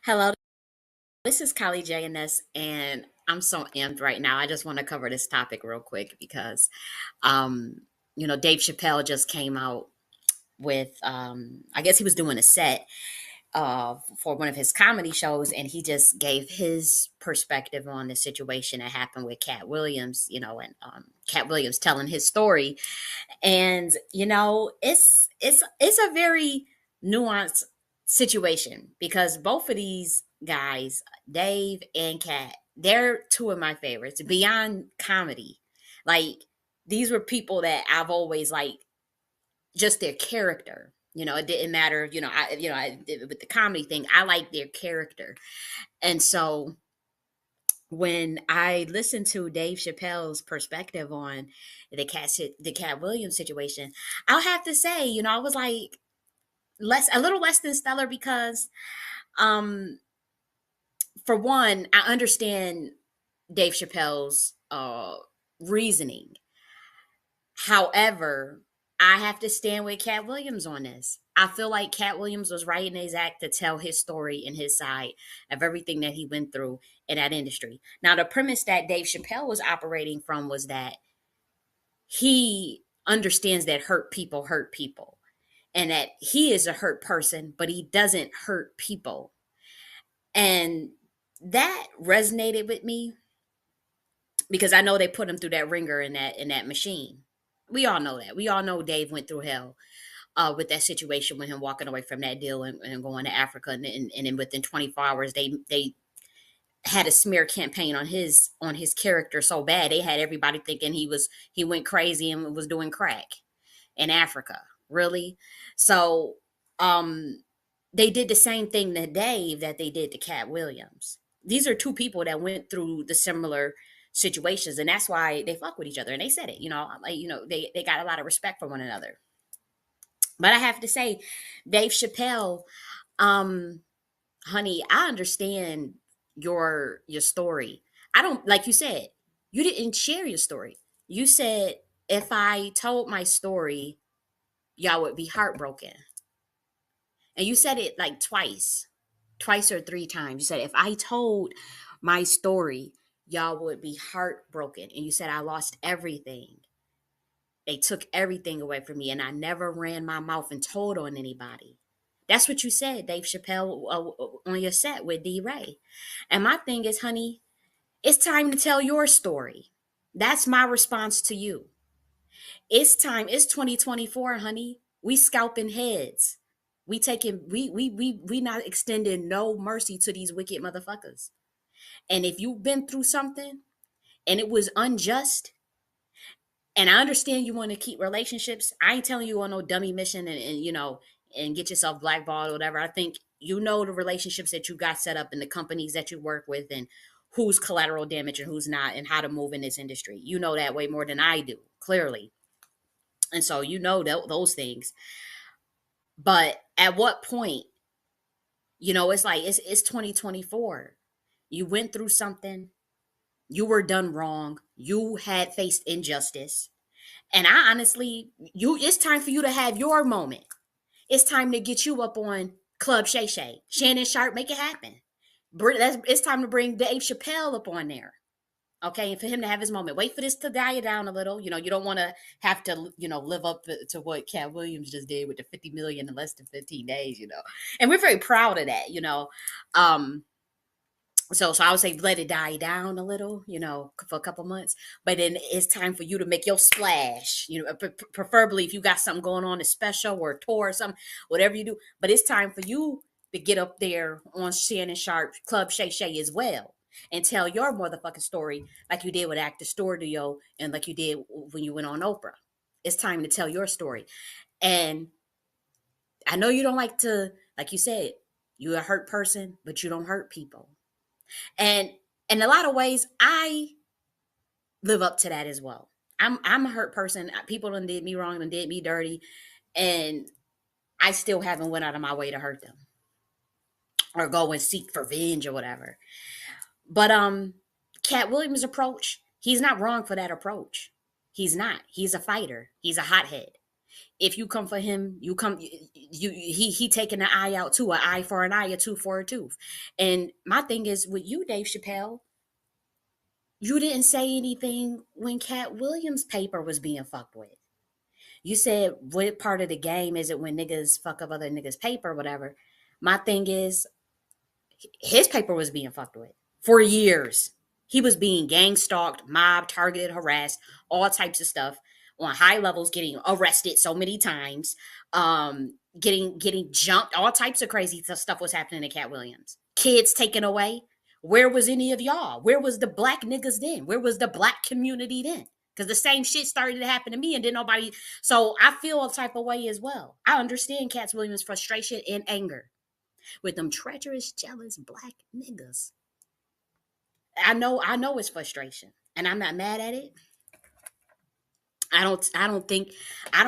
Hello, this is J.N.S. and I'm so amped right now. I just want to cover this topic real quick because, um, Dave Chappelle just came out with, I guess he was doing a set for one of his comedy shows, and he just gave his perspective on the situation that happened with Cat Williams, and Cat Williams telling his story. And it's a very nuanced situation because both of these guys, Dave and Kat, they're two of my favorites beyond comedy. Like, these were people that I've always like, just their character. It didn't matter. With the comedy thing, I like their character. And so when I listened to Dave Chappelle's perspective on the Cat Williams situation, I'll have to say, I was like a little less than stellar because, um, for one, I understand Dave Chappelle's reasoning. However, I have to stand with Cat Williams on this. I feel like Cat Williams was right in his act to tell his story and his side of everything that he went through in that industry. Now, the premise that Dave Chappelle was operating from was that he understands that hurt people, and that he is a hurt person, but he doesn't hurt people. And that resonated with me because I know they put him through that ringer in that machine. We all know that. We all know Dave went through hell with that situation with him walking away from that deal and going to Africa, and then within 24 hours they had a smear campaign on his character so bad they had everybody thinking he went crazy and was doing crack in Africa. Really? So they did the same thing to Dave that they did to Cat Williams. These are two people that went through the similar situations, and that's why they fuck with each other. And they said it, like they got a lot of respect for one another. But I have to say, Dave Chappelle, um, honey, I understand your story. I don't, like you said, you didn't share your story. You said if I told my story, y'all would be heartbroken. And you said it like twice or three times. You said if I told my story, y'all would be heartbroken. And you said I lost everything. They took everything away from me, and I never ran my mouth and told on anybody. That's what you said, Dave Chappelle, on your set with D. Ray. And my thing is, honey, it's time to tell your story. That's my response to you. It's time. It's 2024, honey. We scalping heads. We not extending no mercy to these wicked motherfuckers. And if you've been through something and it was unjust, and I understand you want to keep relationships. I ain't telling you on no dummy mission and get yourself blackballed or whatever. I think the relationships that you got set up and the companies that you work with and who's collateral damage and who's not and how to move in this industry. You know that way more than I do, clearly. And so those things. But at what point, it's like it's 2024. You went through something, you were done wrong, you had faced injustice. And I honestly, it's time for you to have your moment. It's time to get you up on Club Shay Shay. Shannon Sharp, make it happen. It's time to bring Dave Chappelle up on there. Okay, and for him to have his moment. Wait for this to die down a little. You don't want to have to, live up to what Cat Williams just did with the 50 million in less than 15 days, And we're very proud of that. Um, so I would say let it die down a little, for a couple months. But then it's time for you to make your splash. Preferably if you got something going on, a special or a tour or something, whatever you do. But it's time for you to get up there on Shannon Sharp Club Shay Shay as well and tell your motherfucking story like you did with Actor Studio and like you did when you went on Oprah. It's time to tell your story. And I know you don't like to, like you said, you're a hurt person, but you don't hurt people. And in a lot of ways, I live up to that as well. I'm a hurt person. People done did me wrong and did me dirty, and I still haven't went out of my way to hurt them or go and seek for revenge or whatever. But Cat Williams' approach, he's not wrong for that approach. He's not. He's a fighter. He's a hothead. If you come for him, you come. He taking an eye out too, an eye for an eye, a tooth for a tooth. And my thing is with you, Dave Chappelle, you didn't say anything when Cat Williams' paper was being fucked with. You said what part of the game is it when niggas fuck up other niggas' paper, whatever. My thing is his paper was being fucked with for years. He was being gang stalked, mobbed, targeted, harassed, all types of stuff on high levels, getting arrested so many times, getting jumped, all types of crazy stuff was happening to Cat Williams. Kids taken away. Where was any of y'all? Where was the black niggas then? Where was the black community then? Because the same shit started to happen to me and didn't nobody. So I feel a type of way as well. I understand Cat Williams' frustration and anger with them treacherous, jealous black niggas. I know it's frustration, and I'm not mad at it. I don't think, I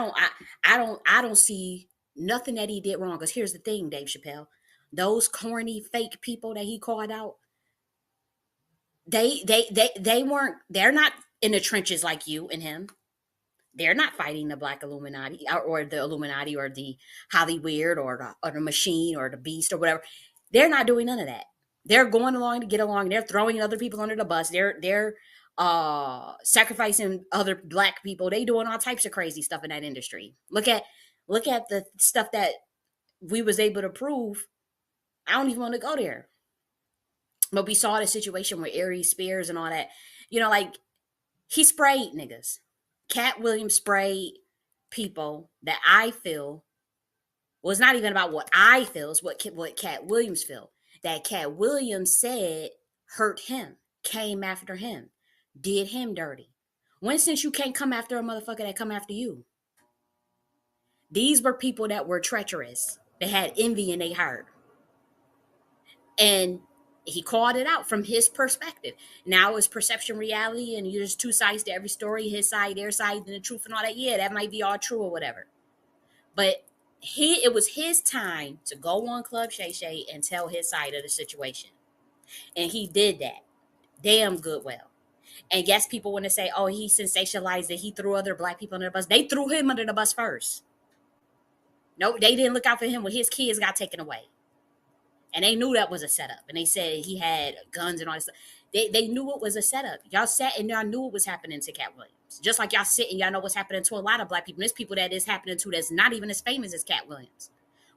don't see nothing that he did wrong. Because here's the thing, Dave Chappelle, those corny fake people that he called out, they weren't, they're not in the trenches like you and him. They're not fighting the Black Illuminati or the Illuminati or the Hollyweird or the Machine or the Beast or whatever. They're not doing none of that. They're going along to get along. They're throwing other people under the bus. They're sacrificing other black people. They doing all types of crazy stuff in that industry. Look at the stuff that we was able to prove. I don't even want to go there. But we saw the situation with Aries Spears and all that. Like he sprayed niggas. Cat Williams sprayed people that I feel was not even about what I feel, it's what Cat Williams feel. That Cat Williams said hurt him, came after him, did him dirty. When since you can't come after a motherfucker that come after you? These were people that were treacherous, that had envy in their heart. And he called it out from his perspective. Now it's perception reality, and there's two sides to every story, his side, their side, and the truth and all that. Yeah, that might be all true or whatever. But it was his time to go on Club Shay Shay and tell his side of the situation. And he did that. Damn good well. And yes, people want to say, oh, he sensationalized it. He threw other black people under the bus. They threw him under the bus first. No, they didn't look out for him when his kids got taken away. And they knew that was a setup. And they said he had guns and all this stuff. They knew it was a setup. Y'all sat and y'all knew what was happening to Cat Williams. Just like y'all sit and y'all know what's happening to a lot of black people. There's people that is happening to that's not even as famous as Cat Williams.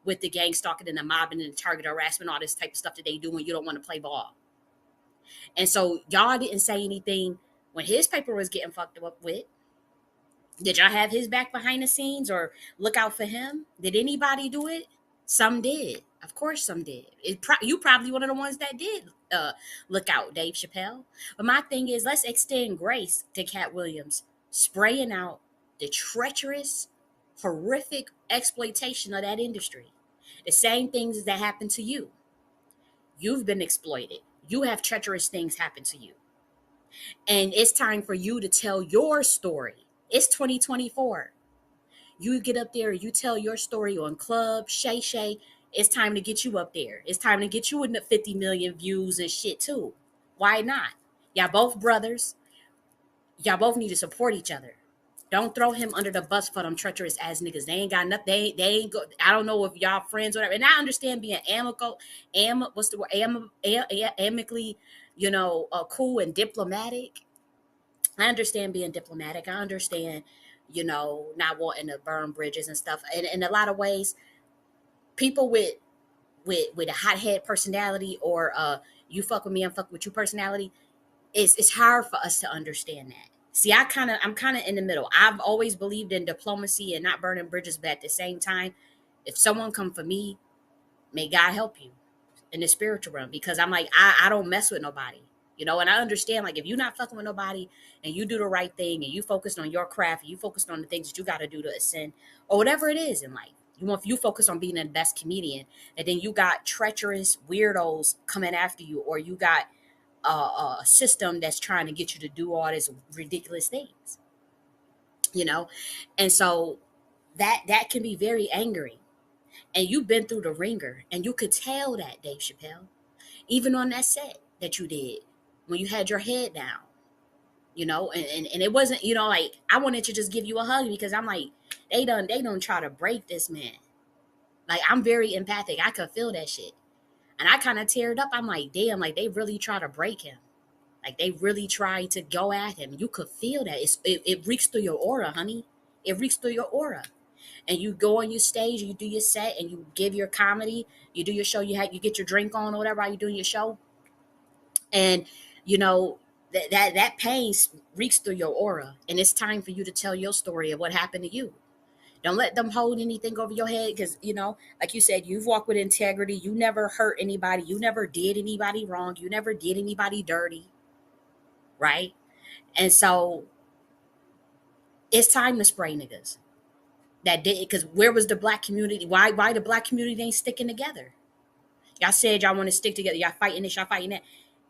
With the gang stalking and the mobbing and the target harassment, all this type of stuff that they do when you don't want to play ball. And so y'all didn't say anything when his paper was getting fucked up with. Did y'all have his back behind the scenes or look out for him? Did anybody do it? Some did. Of course, some did. You probably one of the ones that did look out, Dave Chappelle. But my thing is, let's extend grace to Cat Williams spraying out the treacherous, horrific exploitation of that industry. The same things that happened to you. You've been exploited. You have treacherous things happen to you. And it's time for you to tell your story. It's 2024. You get up there, you tell your story on Club Shay Shay. It's time to get you up there. It's time to get you in the 50 million views and shit too. Why not? Y'all both brothers. Y'all both need to support each other. Don't throw him under the bus for them treacherous ass niggas. They ain't got nothing. They ain't go. I don't know if y'all friends or whatever. And I understand being what's the word? Amicably, cool and diplomatic. I understand being diplomatic. I understand, not wanting to burn bridges and stuff. And in a lot of ways, people with a hothead personality or you fuck with me, I'm fuck with you personality, it's hard for us to understand that. See, I'm kind of in the middle. I've always believed in diplomacy and not burning bridges, but at the same time, if someone come for me, may God help you in the spiritual realm, because I'm like, I don't mess with nobody. And I understand, like, if you're not fucking with nobody and you do the right thing and you focused on your craft and you focused on the things that you got to do to ascend or whatever it is in life, you focus on being the best comedian, and then you got treacherous weirdos coming after you, or you got a system that's trying to get you to do all these ridiculous things, you know? And so that can be very angry. And you've been through the ringer, and you could tell that, Dave Chappelle, even on that set that you did when you had your head down. and it wasn't, like I wanted to just give you a hug because I'm like, they don't try to break this man. Like, I'm very empathic. I could feel that shit. And I kind of teared up. I'm like, damn, like they really try to break him. Like they really try to go at him. You could feel that. It reeks through your aura, honey. It reeks through your aura. And you go on your stage, you do your set, and you give your comedy, you do your show, you get your drink on or whatever while you're doing your show, and you know that pain reeks through your aura, and it's time for you to tell your story of what happened to you. Don't let them hold anything over your head because, like you said, you've walked with integrity. You never hurt anybody. You never did anybody wrong. You never did anybody dirty, right? And so it's time to spray niggas that did, because where was the black community? Why the black community ain't sticking together? Y'all said y'all want to stick together. Y'all fighting this, y'all fighting that.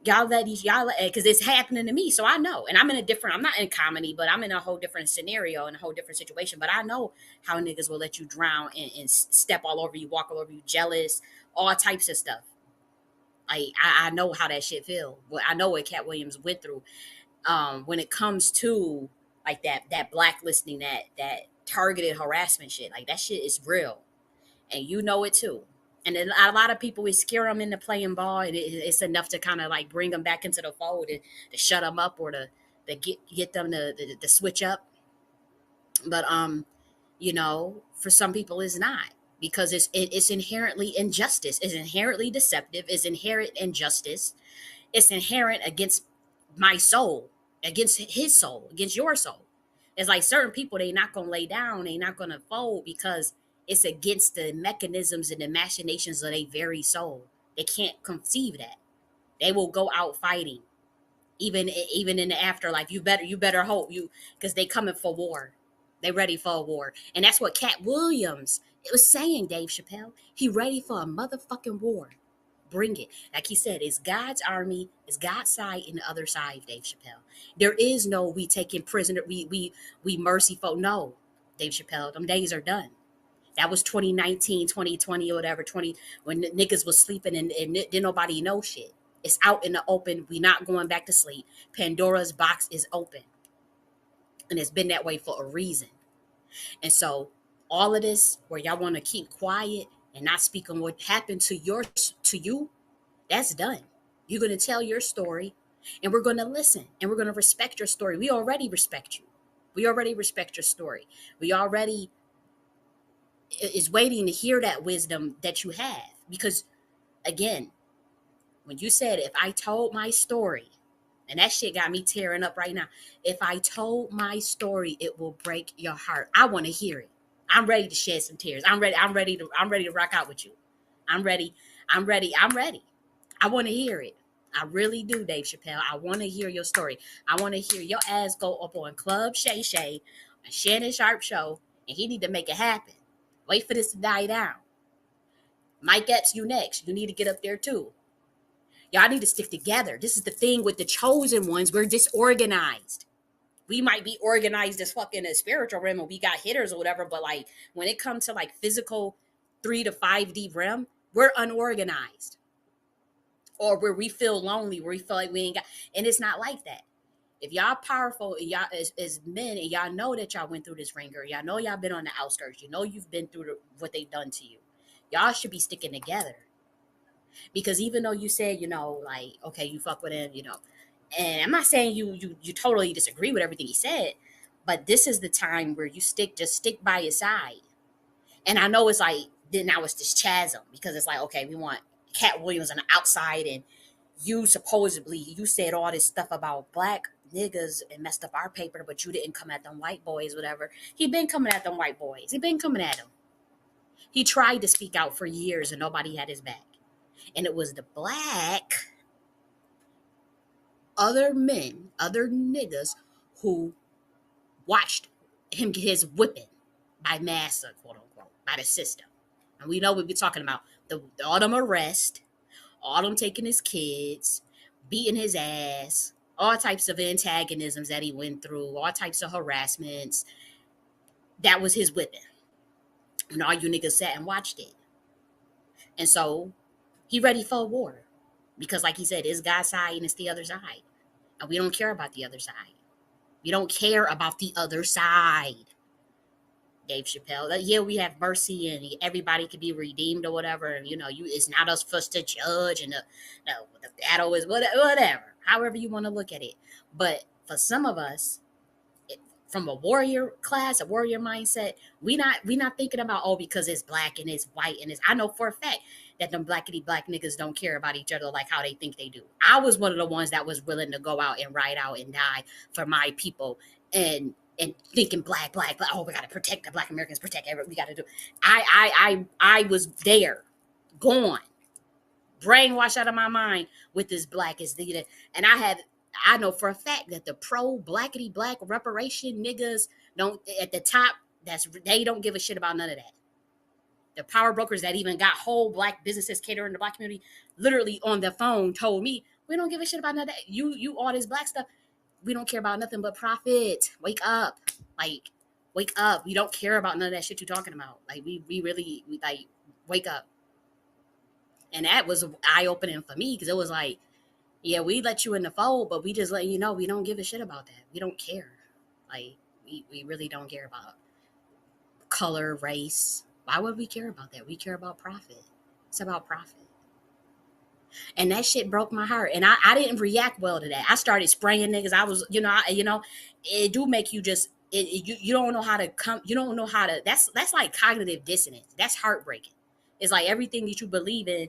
Y'all let these, because it's happening to me. So I know. And I'm not in comedy, but I'm in a whole different scenario and a whole different situation. But I know how niggas will let you drown and step all over you, walk all over you, jealous, all types of stuff. I know how that shit feel. Well, I know what Cat Williams went through. When it comes to like that blacklisting, that targeted harassment shit, like that shit is real. And you know it too. And then a lot of people, we scare them into playing ball, and it's enough to kind of like bring them back into the fold and to shut them up or to get them to switch up. But for some people, it's not, because it's inherently injustice. It's inherently deceptive. It's inherent injustice. It's inherent against my soul, against his soul, against your soul. It's like certain people, they not gonna lay down, they not gonna fold because it's against the mechanisms and the machinations of their very soul. They can't conceive that. They will go out fighting, even in the afterlife. You better hope you, because they coming for war. They ready for a war, and that's what Cat Williams it was saying. Dave Chappelle, he ready for a motherfucking war. Bring it. Like he said, it's God's army, it's God's side and the other side, Dave Chappelle. There is no we taking prisoner, we merciful. No, Dave Chappelle, them days are done. That was 2019, 2020, or whatever, 20, when niggas was sleeping and didn't nobody know shit. It's out in the open. We not going back to sleep. Pandora's box is open. And it's been that way for a reason. And so all of this where y'all want to keep quiet and not speak on what happened to you, that's done. You're going to tell your story, and we're going to listen, and we're going to respect your story. We already respect you. We already respect your story. We already is waiting to hear that wisdom that you have. Because again, when you said, if I told my story, and that shit got me tearing up right now. If I told my story, it will break your heart. I want to hear it. I'm ready to shed some tears. I'm ready to rock out with you. I'm ready. I'm ready. I'm ready. I want to hear it. I really do, Dave Chappelle. I want to hear your story. I want to hear your ass go up on Club Shay Shay, a Shannon Sharp show, and he need to make it happen. Wait for this to die down. Mike Epps, you next. You need to get up there too. Y'all need to stick together. This is the thing with the chosen ones. We're disorganized. We might be organized as fucking a spiritual realm and we got hitters or whatever, but like when it comes to like physical 3 to 5D realm, we're unorganized. Or where we feel lonely, where we feel like we ain't got, and it's not like that. If y'all powerful and y'all as men, and y'all know that y'all went through this ringer, y'all know y'all been on the outskirts, you know you've been through what they've done to you. Y'all should be sticking together. Because even though you said, like, okay, you fuck with him, and I'm not saying you totally disagree with everything he said, but this is the time where you just stick by his side. And I know it's like then now it's this chasm, because it's like, okay, we want Cat Williams on the outside, and you said all this stuff about black niggas and messed up our paper, but you didn't come at them white boys, whatever. He been coming at them white boys. He been coming at them. He tried to speak out for years and nobody had his back. And it was the black other men, other niggas who watched him get his whipping by massa, quote unquote, by the system. And we know what we're talking about. The all them arrest, all them taking his kids, beating his ass, all types of antagonisms that he went through, all types of harassments. That was his whipping. And all you niggas sat and watched it. And so he ready for a war. Because like he said, it's God's side and it's the other side. And we don't care about the other side. You don't care about the other side. Dave Chappelle. Yeah, we have mercy and everybody can be redeemed or whatever. And you it's not us for us to judge and the battle is whatever. However you want to look at it. But for some of us, from a warrior class, a warrior mindset, we not thinking about because it's black and it's white and it's I know for a fact that them blackity black niggas don't care about each other like how they think they do. I was one of the ones that was willing to go out and ride out and die for my people and thinking black, oh, we gotta protect the black Americans, protect everything we gotta do. I was there, gone, brainwashed out of my mind with this black is the and I know for a fact that the pro blackity black reparation niggas don't at the top. They don't give a shit about none of that. The power brokers that even got whole black businesses catering to the black community, literally on the phone, told me we don't give a shit about none of that. You all this black stuff, we don't care about nothing but profit. Wake up, like wake up. We don't care about none of that shit you're talking about. Like we really like wake up. And that was eye opening for me because it was like, yeah, we let you in the fold, but we just let you know we don't give a shit about that. We don't care. Like we really don't care about color, race. Why would we care about that? We care about profit. It's about profit. And that shit broke my heart. And I didn't react well to that. I started spraying niggas. I was, it do make you just you don't know how to come. You don't know how to. That's like cognitive dissonance. That's heartbreaking. It's like everything that you believe in,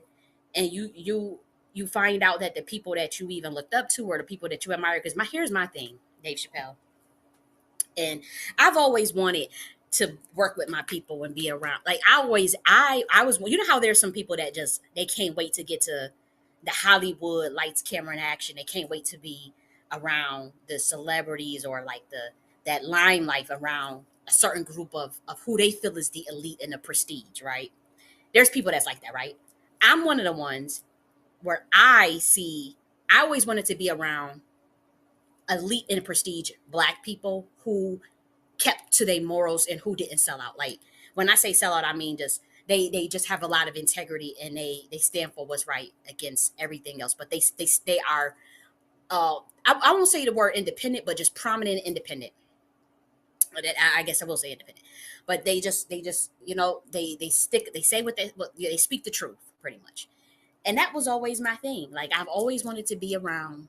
and you find out that the people that you even looked up to or the people that you admire. Because here's my thing, Dave Chappelle, and I've always wanted to work with my people and be around. Like I was. You know how there's some people that just they can't wait to get to the Hollywood lights, camera, and action. They can't wait to be around the celebrities or like that limelight around a certain group of who they feel is the elite and the prestige, right? There's people that's like that, right? I'm one of the ones where I always wanted to be around elite and prestige black people who kept to their morals and who didn't sell out. Like when I say sell out, I mean just they just have a lot of integrity and they stand for what's right against everything else. But they are I won't say the word independent, but just prominent independent. That I guess I will say independent, but they just they say they speak the truth pretty much, and that was always my thing. Like I've always wanted to be around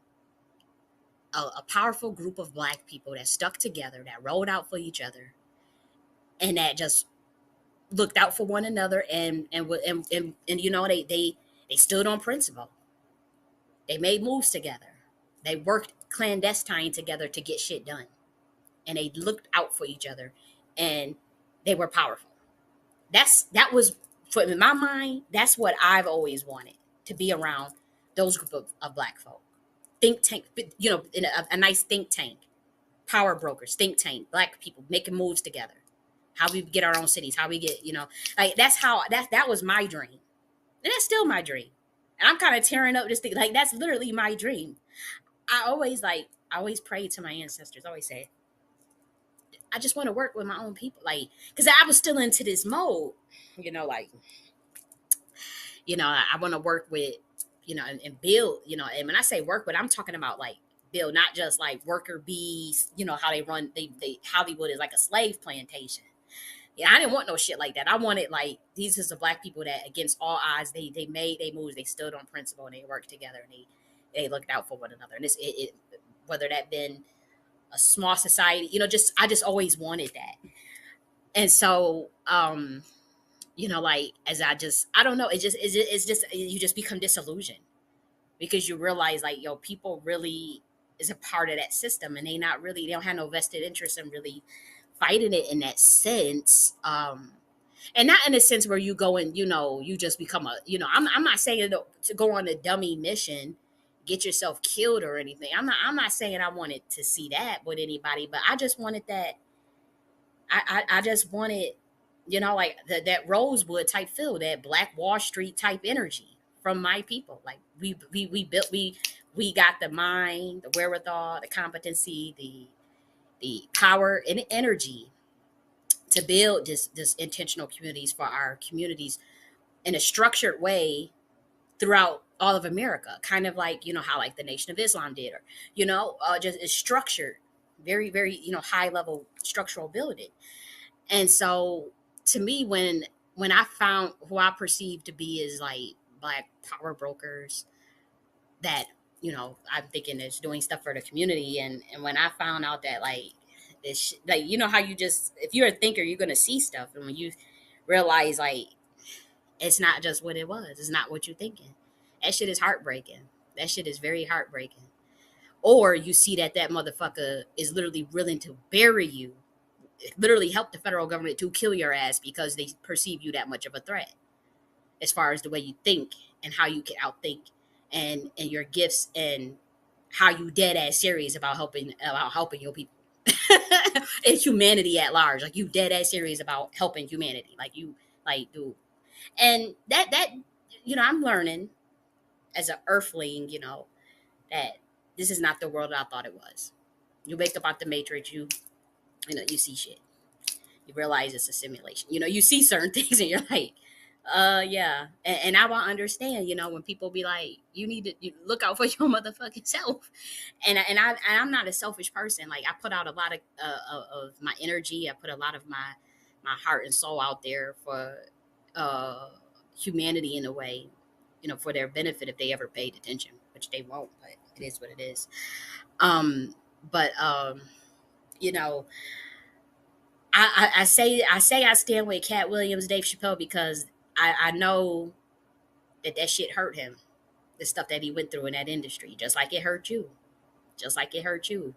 a powerful group of black people that stuck together, that rolled out for each other, and that just looked out for one another, and they stood on principle. They made moves together. They worked clandestine together to get shit done, and they looked out for each other, and they were powerful. That was for in my mind. That's what I've always wanted to be around those group of black folk. Think tank, in a nice think tank, power brokers, think tank, black people making moves together. How we get our own cities, how we get, like that's how that was my dream. And that's still my dream. And I'm kind of tearing up this thing. Like that's literally my dream. I always pray to my ancestors, I always say, I just want to work with my own people. Like, because I was still into this mode, like, I want to work with, and build, and when I say work with, I'm talking about like build, not just like worker bees, how they run, they Hollywood is like a slave plantation. Yeah, I didn't want no shit like that. I wanted like these is the black people that against all odds they made they moves, they stood on principle and they worked together and they looked out for one another. And whether that been a small society, just I just always wanted that. And so like as I don't know, it's just you just become disillusioned because you realize like people really is a part of that system and they don't have no vested interest in really fighting it in that sense. And not in a sense where you go and you just become I'm not saying to go on a dummy mission, get yourself killed or anything. I'm not saying I wanted to see that with anybody, but I just wanted that. I just wanted like that Rosewood type feel, that Black Wall Street type energy from my people. Like we got the mind, the wherewithal, the competency, the power and energy to build this intentional communities for our communities in a structured way throughout all of America, kind of like how like the Nation of Islam did, or just is structured very, very, high level structural building. And so to me, when I found who I perceived to be as like black power brokers that, I'm thinking is doing stuff for the community, and when I found out that like this, like, how you just, if you're a thinker, you're gonna see stuff, and when you realize like it's not just what it was, it's not what you're thinking. That shit is heartbreaking. That shit is very heartbreaking. Or you see that motherfucker is literally willing to bury you, literally help the federal government to kill your ass because they perceive you that much of a threat as far as the way you think and how you can outthink, and your gifts, and how you dead ass serious about helping your people. And humanity at large, like you dead ass serious about helping humanity, like you, like, dude. And that I'm learning as an earthling, that this is not the world I thought it was. You wake up out the matrix, you see shit. You realize it's a simulation. You see certain things and you're like, yeah. And I won't understand, when people be like, you need to look out for your motherfucking self. And I'm not a selfish person. Like, I put out a lot of my energy. I put a lot of my heart and soul out there for uh, humanity in a way, for their benefit if they ever paid attention, which they won't, but it is what it is. Um, but you know, I say I stand with Cat Williams, Dave Chappelle, because I know that shit hurt him. The stuff that he went through in that industry, just like it hurt you, just like it hurt you.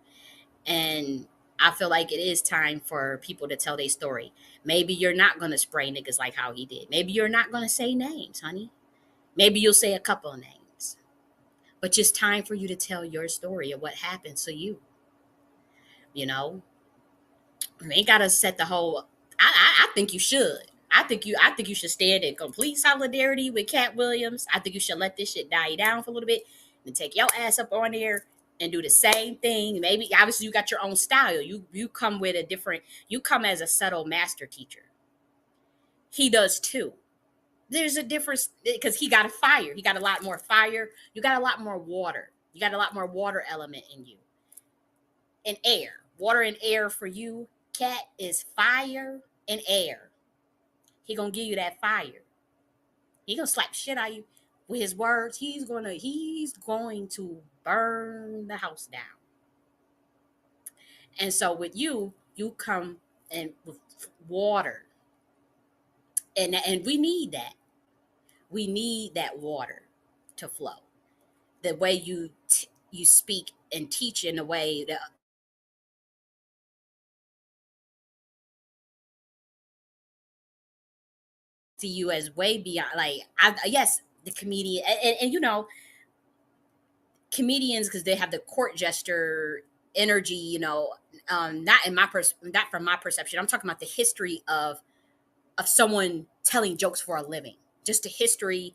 And I feel like it is time for people to tell their story. Maybe you're not gonna spray niggas like how he did. Maybe you're not gonna say names, honey. Maybe you'll say a couple of names. But just time for you to tell your story of what happened to you. You know, you ain't gotta set the whole. I think you should. I think you should stand in complete solidarity with Cat Williams. I think you should let this shit die down for a little bit and take your ass up on there and do the same thing. Maybe obviously you got your own style. You come with a different. You come as a subtle master teacher. He does too. There's a difference because he got a fire. He got a lot more fire. You got a lot more water. You got a lot more water element in you, and air. Water and air for you, Cat, is fire and air. He gonna give you that fire. He gonna slap shit out of you with his words. He's going to burn the house down. And so with you, you come and with water, and we need that. We need that water to flow. The way you speak and teach in a way that to you as way beyond, like, yes, the comedian, and comedians, because they have the court gesture energy, not from my perception. I'm talking about the history of someone telling jokes for a living. Just the history.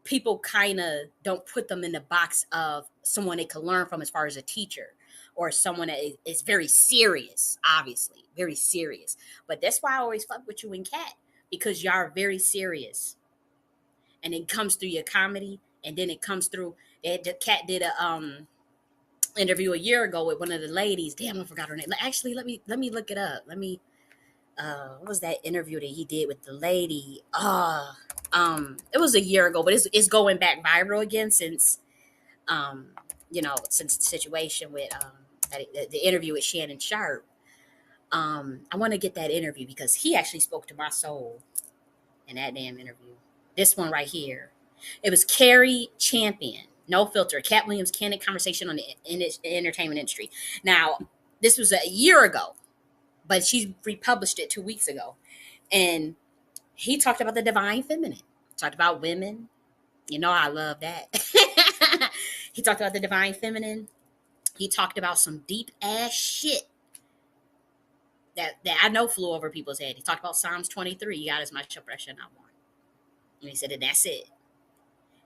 People kind of don't put them in the box of someone they can learn from as far as a teacher, or someone that is very serious, obviously very serious. But that's why I always fuck with you and Cat, because y'all are very serious, and it comes through your comedy, and then it comes through. The Cat did a interview a year ago with one of the ladies. Damn, I forgot her name. Actually, let me look it up. What was that interview that he did with the lady? It was a year ago, but it's going back viral again since um since the situation with the interview with Shannon Sharp. I want to get that interview because he actually spoke to my soul in that damn interview. This one right here. It was Carrie Champion, No Filter, Cat Williams' candid conversation on the entertainment industry. Now, this was a year ago, but she republished it 2 weeks ago. And he talked about the divine feminine, talked about women. I love that. He talked about the divine feminine. He talked about some deep ass shit that I know flew over people's head. He talked about Psalms 23. You got as much oppression I want. And he said, and that's it.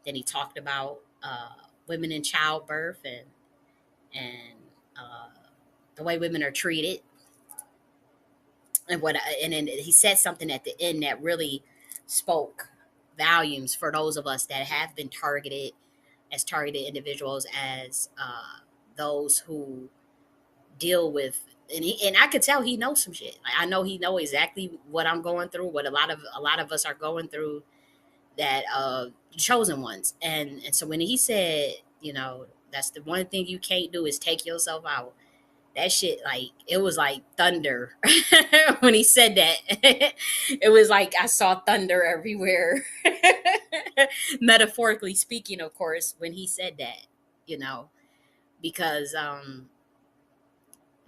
Then he talked about women in childbirth, and uh, the way women are treated, and then he said something at the end that really spoke volumes for those of us that have been targeted as targeted individuals, as those who deal with. And I could tell he knows some shit. Like, I know he know exactly what I'm going through, what a lot of us are going through, that chosen ones. And so when he said, that's the one thing you can't do is take yourself out. That shit, like, it was like thunder when he said that. It was like I saw thunder everywhere. Metaphorically speaking, of course, when he said that, you know, because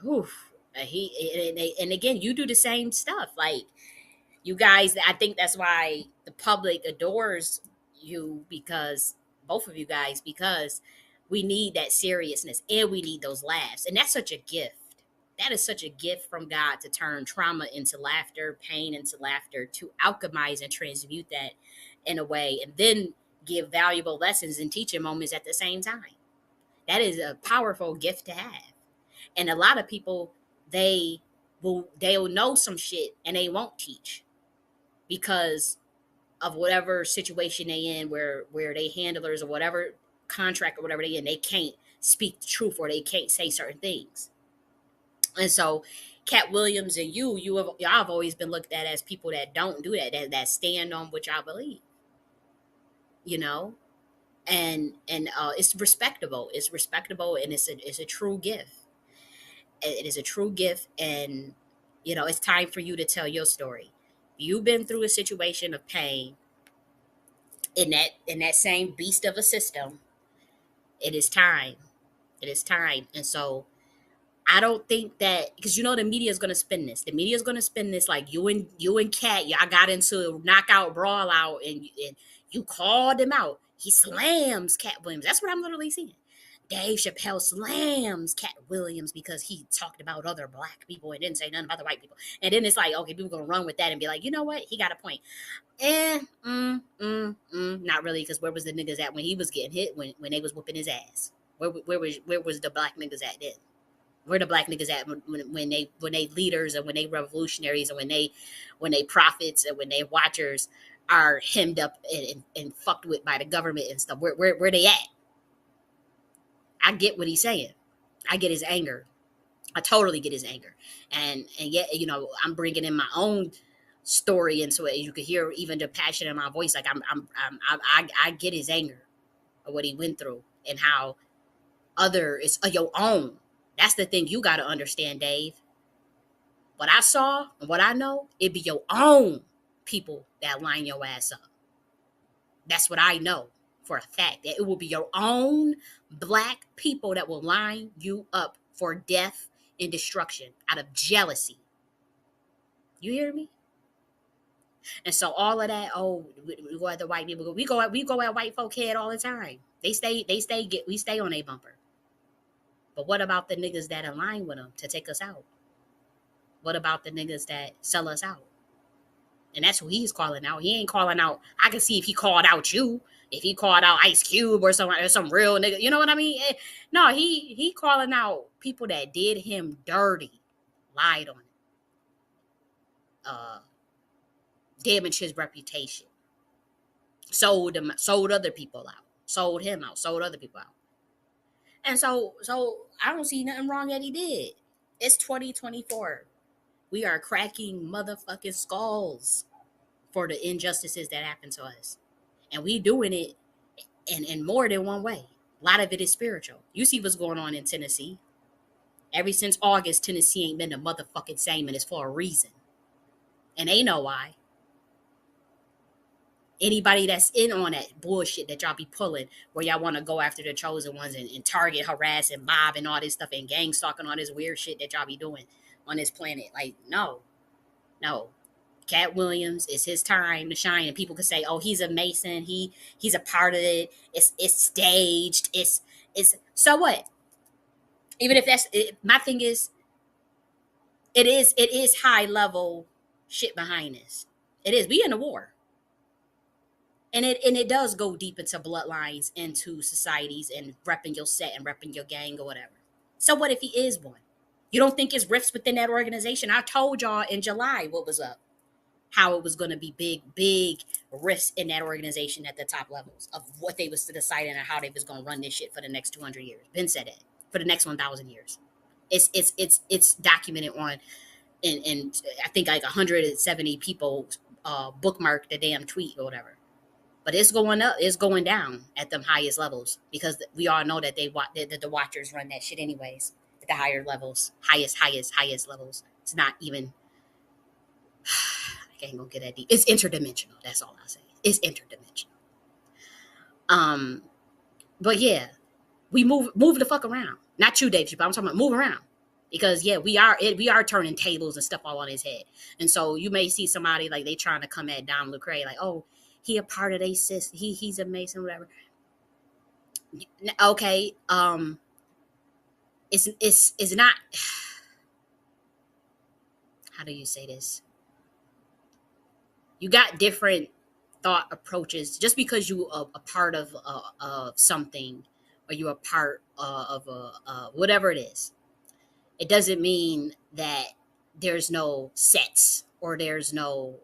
oof, and again, you do the same stuff. Like, you guys, I think that's why the public adores you, because both of you guys, because we need that seriousness and we need those laughs. And that's such a gift. That is such a gift from God, to turn trauma into laughter, pain into laughter, to alchemize and transmute that in a way, and then give valuable lessons and teaching moments at the same time. That is a powerful gift to have. And a lot of people, they'll know some shit and they won't teach, because of whatever situation they in, where they handlers or whatever contract or whatever they in, they can't speak the truth, or they can't say certain things. And so Cat Williams and y'all have always been looked at as people that don't do that stand on what y'all believe, you know? And it's respectable. It's respectable, and it's a true gift. It is a true gift, and it's time for you to tell your story. You've been through a situation of pain in that same beast of a system. It is time. It is time. And so I don't think that, because the media is gonna spin this. The media is gonna spin this like you and Cat, y'all got into a knockout brawl out, and you called him out. He slams Cat Williams. That's what I'm literally seeing. Dave Chappelle slams Cat Williams because he talked about other black people and didn't say nothing about the white people. And then it's like, okay, people gonna run with that and be like, you know what? He got a point. Not really, because where was the niggas at when he was getting hit, when they was whooping his ass? Where was the black niggas at then? Where the black niggas at when they leaders, and when they revolutionaries, and when they prophets, and when they watchers are hemmed up and fucked with by the government and stuff? Where they at? I get what he's saying. I get his anger. I totally get his anger, and yet, I'm bringing in my own story into it. You could hear even the passion in my voice. Like, I get his anger of what he went through, and how other is your own. That's the thing you got to understand, Dave. What I saw and what I know, it be your own people that line your ass up. That's what I know for a fact. That it will be your own black people that will line you up for death and destruction out of jealousy. You hear me? And so all of that, we go at the white people. We go at white folk head all the time. We stay on a bumper. But what about the niggas that align with them to take us out? What about the niggas that sell us out? And that's who he's calling out. He ain't calling out. I can see if he called out you, if he called out Ice Cube or some real nigga. You know what I mean? No, he calling out people that did him dirty, lied on him, uh, damaged his reputation, sold other people out, sold him out, sold other people out. And so I don't see nothing wrong that he did. It's 2024. We are cracking motherfucking skulls for the injustices that happen to us. And we doing it in more than one way. A lot of it is spiritual. You see what's going on in Tennessee. Ever since August, Tennessee ain't been the motherfucking same, and it's for a reason. And they know why. Anybody that's in on that bullshit that y'all be pulling, where y'all want to go after the chosen ones, and target, harass, and mob, and all this stuff, and gang stalking, all this weird shit that y'all be doing on this planet. Like, no, no. Cat Williams, is his time to shine, and people could say, "Oh, he's a Mason. He's a part of it. It's staged. It's so what? Even if that's it, my thing is, it is high level shit behind this. It is. We in a war, and it does go deep into bloodlines, into societies, and repping your set and repping your gang or whatever. So what if he is one? You don't think it's rifts within that organization? I told y'all in July what was up, how it was going to be big risks in that organization at the top levels of what they was deciding and how they was going to run this shit for the next 200 years. Ben said it, for the next 1,000 years. It's documented on, and I think like 170 people bookmarked the damn tweet or whatever. But it's going up, it's going down at the highest levels because we all know that that the watchers run that shit anyways at the higher levels, highest levels. It's not even. I can't go get that deep. It's interdimensional. That's all I say. It's interdimensional. Um, but yeah, we move the fuck around. Not you, Dave, but I'm talking about move around. Because yeah, we are turning tables and stuff all on his head. And so you may see somebody like they trying to come at Dom Lecrae, like, oh, he a part of they system, he's a Mason, whatever. Okay, it's not, how do you say this? You got different thought approaches. Just because you are a part of something, or you're a part of whatever it is, it doesn't mean that there's no sets, or there's no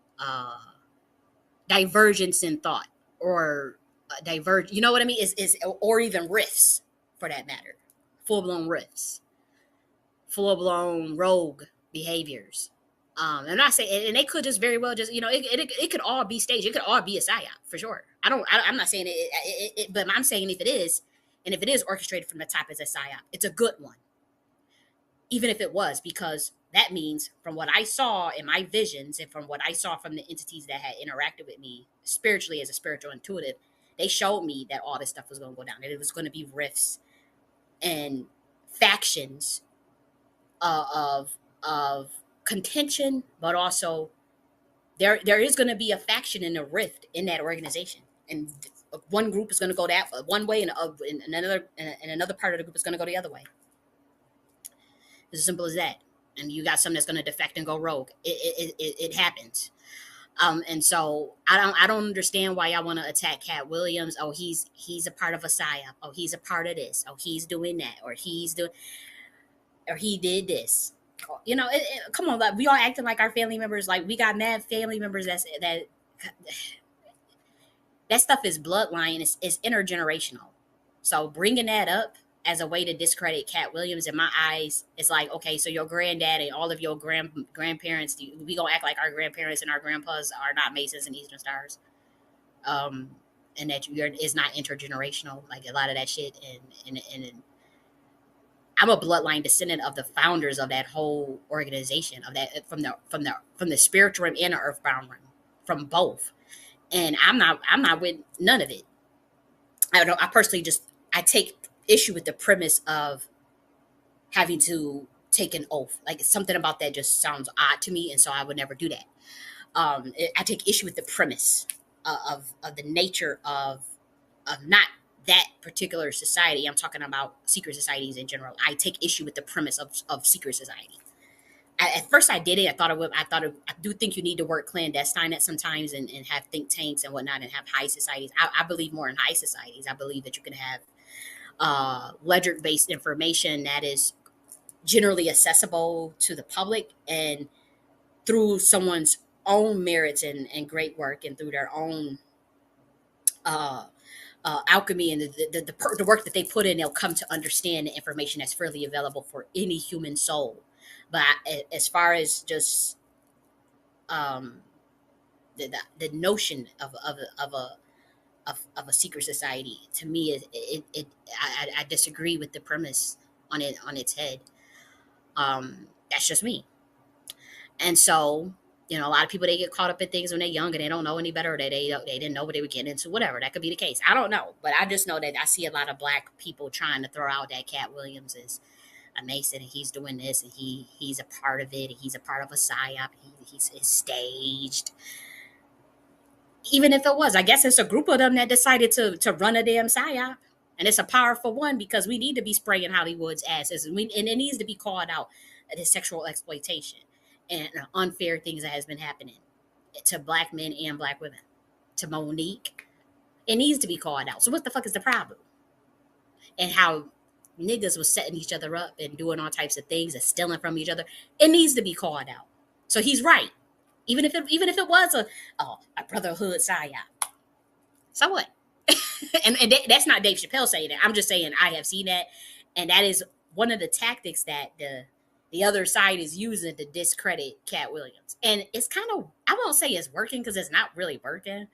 divergence in thought, or diverge. You know what I mean? Is or even riffs, for that matter, full blown riffs, full blown rogue behaviors. I'm not saying, and they could just very well just, it could all be staged. It could all be a psyop for sure. I'm not saying but I'm saying if it is, and if it is orchestrated from the top as a psyop, it's a good one, even if it was, because that means from what I saw in my visions, and from what I saw from the entities that had interacted with me spiritually as a spiritual intuitive, they showed me that all this stuff was going to go down, that it was going to be rifts and factions of contention, but also there is going to be a faction and a rift in that organization, and one group is going to go that one way, and another part of the group is going to go the other way. It's as simple as that. And you got something that's going to defect and go rogue. It happens. And so I don't understand why y'all want to attack Cat Williams. Oh, he's a part of a psyop. Oh, he's a part of this. Oh, he's doing that, or he did this. Come on, like, we all acting like our family members. Like, we got mad family members that stuff is bloodline. It's intergenerational. So bringing that up as a way to discredit Cat Williams, in my eyes, it's like, okay, so your granddad and all of your grandparents, we gonna act like our grandparents and our grandpas are not Masons and Eastern Stars, and that is not intergenerational, like a lot of that shit. And I'm a bloodline descendant of the founders of that whole organization, of that, from the spiritual realm and the earthbound realm, from both. And I'm not with none of it. I don't know. I personally just, I take issue with the premise of having to take an oath. Like, it's something about that just sounds odd to me, and so I would never do that. I take issue with the premise of the nature of not that particular society. I'm talking about secret societies in general. I take issue with the premise of secret society. At first, I did it. I do think you need to work clandestine at sometimes, and have think tanks and whatnot, and have high societies. I believe more in high societies. I believe that you can have ledger based information that is generally accessible to the public, and through someone's own merits and great work, and through their own uh, alchemy, and the work that they put in, they'll come to understand the information that's freely available for any human soul. But as far as just um, the notion of a secret society, to me, I disagree with the premise on its head. That's just me. And so, a lot of people, they get caught up in things when they're young, and they don't know any better, or they didn't know what they were getting into. Whatever, that could be the case. I don't know, but I just know that I see a lot of black people trying to throw out that Cat Williams is a Mason, and he's doing this, and he's a part of it, and he's a part of a psyop. He's staged. Even if it was, I guess it's a group of them that decided to run a damn psyop. And it's a powerful one, because we need to be spraying Hollywood's asses, and it needs to be called out, the sexual exploitation and unfair things that has been happening to black men and black women, to Monique. It needs to be called out. So what the fuck is the problem? And how niggas was setting each other up and doing all types of things and stealing from each other. It needs to be called out. So he's right. Even if it was a brotherhood psyop. So what? And that's not Dave Chappelle saying that. I'm just saying I have seen that, and that is one of the tactics that the other side is using to discredit Cat Williams. And it's kind of, I won't say it's working because it's not really working,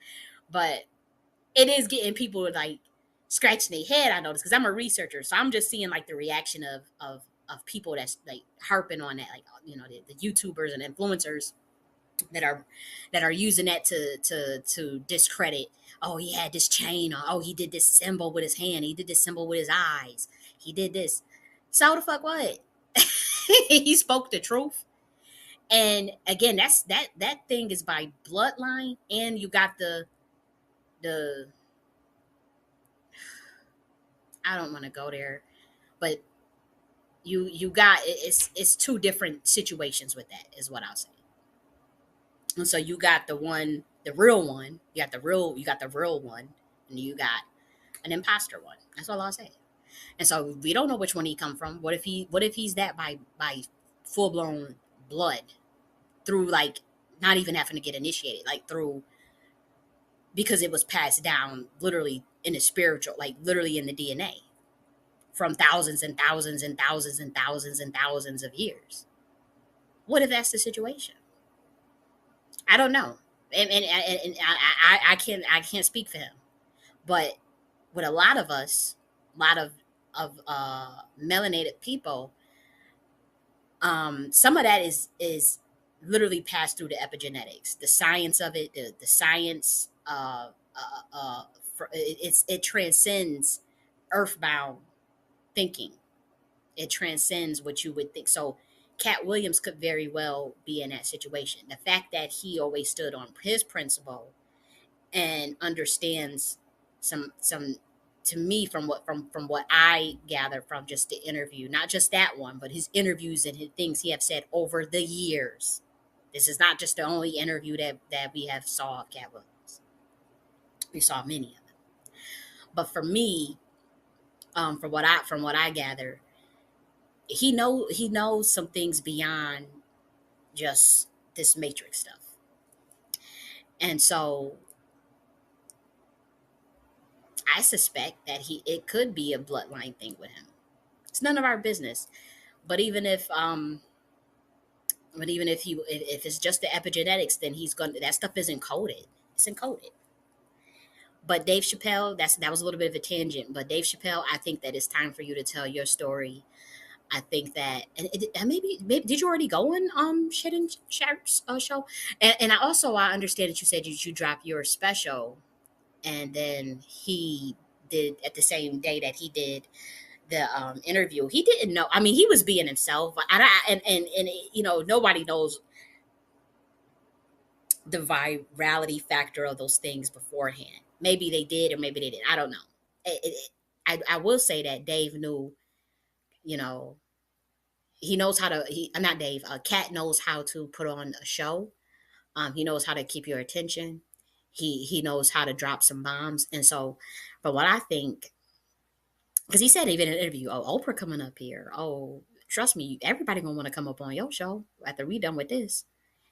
but it is getting people like scratching their head. I noticed because I'm a researcher, so I'm just seeing like the reaction of people that's like harping on that, like the YouTubers and influencers that are using that to discredit. Oh, he had this chain on. Oh, he did this symbol with his hand. He did this symbol with his eyes. He did this. So the fuck what? He spoke the truth. And again, that thing is by bloodline, and you got the I don't want to go there, but you got it's two different situations with that is what I'll say. And so you got the one, the real one, you got the real one, and you got an imposter one. That's all I'll say. And so we don't know which one he come from. What if he's that by full blown blood through like not even having to get initiated, like through because it was passed down literally in the spiritual, like literally in the DNA from thousands and thousands and thousands and thousands and thousands of years. What if that's the situation? I don't know, and I can't speak for him, but with a lot of us, a lot of melanated people, some of that is literally passed through the epigenetics, the science of it, the science. It transcends earthbound thinking. It transcends what you would think. So Cat Williams could very well be in that situation. The fact that he always stood on his principle and understands some to me from what I gather from just the interview, not just that one, but his interviews and his things he have said over the years. This is not just the only interview that we have saw of Cat Williams. We saw many of them. But for me, from what I gather, he knows some things beyond just this matrix stuff. And so I suspect that he it could be a bloodline thing with him. It's none of our business. But even if if it's just the epigenetics, then he's going to that stuff is encoded. It's encoded. But Dave Chappelle, that was a little bit of a tangent. But Dave Chappelle, I think that it's time for you to tell your story. I think that, and maybe did you already go on Shit and Sharp's show? And I understand that you said you dropped your special, and then he did at the same day that he did the interview. He didn't know. I mean, he was being himself, and nobody knows the virality factor of those things beforehand. Maybe they did, or maybe they didn't. I don't know. I will say that Dave knew, you know, he knows how to. He not Dave. Cat knows how to put on a show. He knows how to keep your attention. He knows how to drop some bombs. And so, but what I think, because he said even in an interview, oh, Oprah coming up here. Oh, trust me, everybody gonna want to come up on your show after we done with this.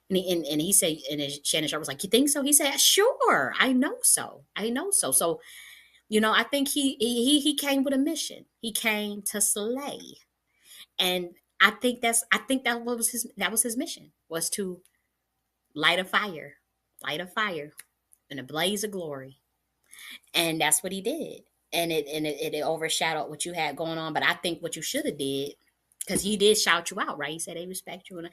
And he said, and Shannon Sharp was like, "You think so?" He said, "Sure, I know so. I know so." So, I think he came with a mission. He came to slay, and I think that was his mission was to light a fire, and a blaze of glory, and that's what he did. And it overshadowed what you had going on. But I think what you should have did, because he did shout you out, right? He said they respect you, and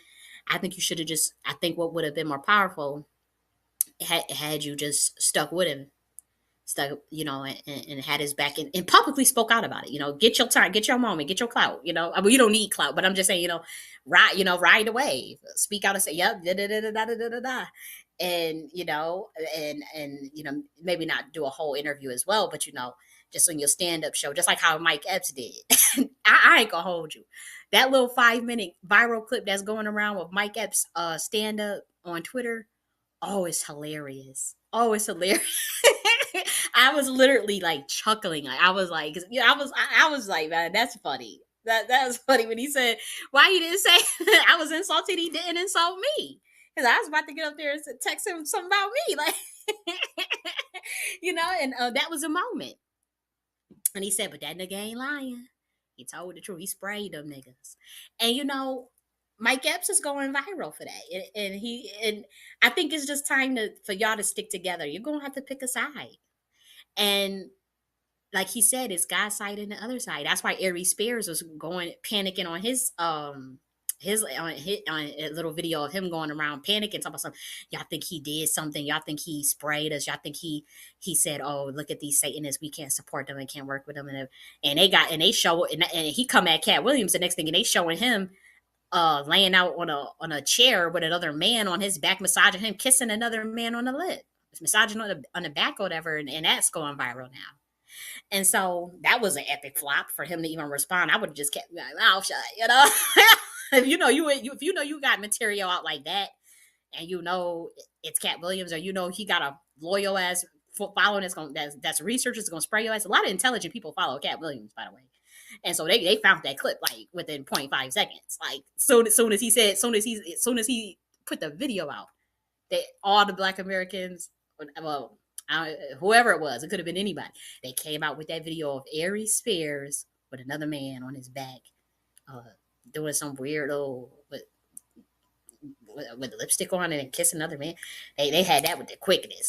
I think you should have just. I think what would have been more powerful had you just stuck with him, stuck, and had his back and publicly spoke out about it. Get your time, get your moment, get your clout. I mean, you don't need clout, but I'm just saying, ride away, speak out and say, yep, da da da da da da da da, and maybe not do a whole interview as well, but just on your stand up show, just like how Mike Epps did. I ain't gonna hold you. That little 5 minute viral clip that's going around with Mike Epps stand up on Twitter. Oh, it's hilarious. Oh, it's hilarious. I was literally like chuckling. I was like, 'cause, I was like, man, that's funny. That was funny when he said, "Why you didn't say?" I was insulted. He didn't insult me because I was about to get up there and text him something about me, like, And that was a moment. And he said, "But that nigga ain't lying." He told the truth. He sprayed them niggas. And you know, Mike Epps is going viral for that. And I think it's just time for y'all to stick together. You're gonna have to pick a side. And like he said, it's God's side and the other side. That's why Aries Spears was going panicking on his on a little video of him going around panicking, talking about something. Y'all think he did something? Y'all think he sprayed us? Y'all think he said, "Oh, look at these Satanists. We can't support them and can't work with them." And they show and he come at Cat Williams the next thing, and they showing him laying out on a chair with another man on his back, massaging him, kissing another man on the lip, massaging on the back or whatever, and that's going viral now. And so that was an epic flop for him to even respond. I would have just kept my mouth shut, you know. If you know if you know you got material out like that, and you know it's Cat Williams, or you know he got a loyal ass following that's researchers gonna spray your ass. A lot of intelligent people follow Cat Williams, by the way. And so they found that clip like within 0.5 seconds. Like soon as he said, soon as he put the video out, they all the Black Americans, well, whoever it was, it could have been anybody. They came out with that video of Aries Spears with another man on his back, uh, doing some weirdo with lipstick on it and kissing another man. They had that with the quickness.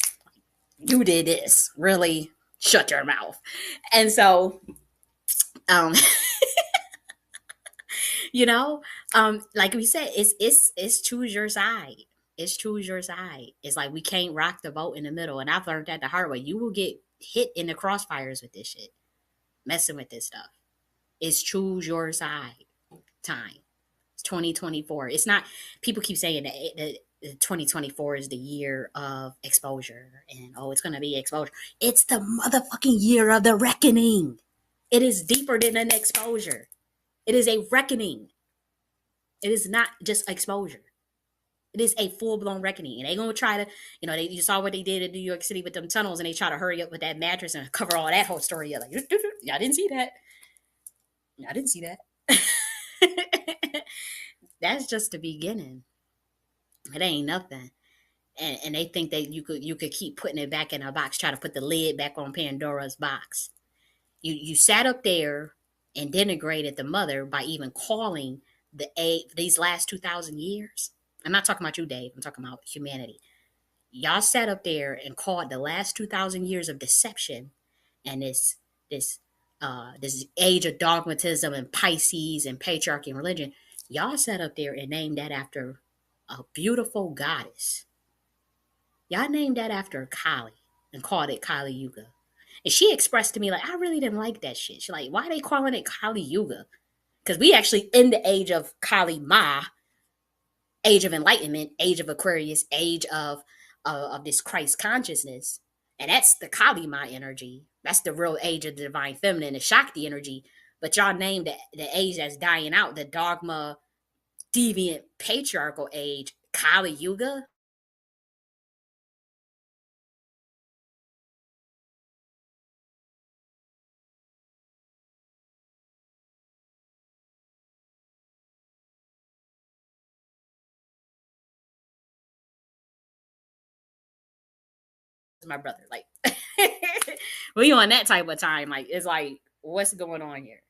You did this, really? Shut your mouth. And so, um, you know, like we said, it's choose your side. It's choose your side. It's like we can't rock the boat in the middle. And I've learned that the hard way. You will get hit in the crossfires with this shit, messing with this stuff. It's choose your side time. It's 2024. It's not. People keep saying that 2024 is the year of exposure, and oh, it's gonna be exposure. It's the motherfucking year of the reckoning. It is deeper than an exposure. It is a reckoning. It is not just exposure. It is a full blown reckoning. And they gonna try to, you saw what they did in New York City with them tunnels, and they try to hurry up with that mattress and cover all that whole story up. Like, y'all didn't see that. Y'all didn't see that. That's just the beginning. It ain't nothing. And they think that you could keep putting it back in a box, try to put the lid back on Pandora's box. You sat up there and denigrated the mother by even calling these last 2,000 years. I'm not talking about you, Dave. I'm talking about humanity. Y'all sat up there and called the last 2,000 years of deception and this this age of dogmatism and Pisces and patriarchy and religion. Y'all sat up there and named that after a beautiful goddess. Y'all named that after Kali and called it Kali Yuga. And she expressed to me, like, I really didn't like that shit. She's like, why are they calling it Kali Yuga? Because we actually in the age of Kali Ma, age of enlightenment, age of Aquarius, age of this Christ consciousness. And that's the Kali Ma energy. That's the real age of the divine feminine, the Shakti energy. But y'all named the age that's dying out, the dogma, deviant, patriarchal age, Kali Yuga. My brother. Like, we on that type of time. Like, it's like, what's going on here?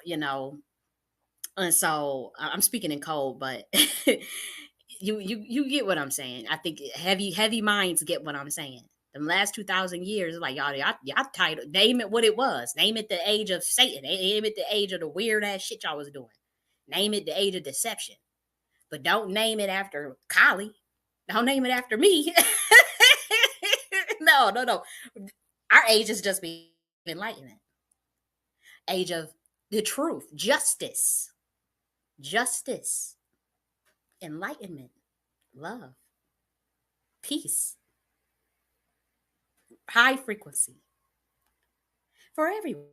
You know. And so I'm speaking in code, but you get what I'm saying. I think heavy minds get what I'm saying. The last 2,000 years, like y'all title, name it what it was. Name it the age of Satan. Name it the age of the weird ass shit y'all was doing. Name it the age of deception. But don't name it after Kali. Don't name it after me. No, no, no. Our age is just being enlightenment. Age of the truth, justice, enlightenment, love, peace, high frequency for everyone.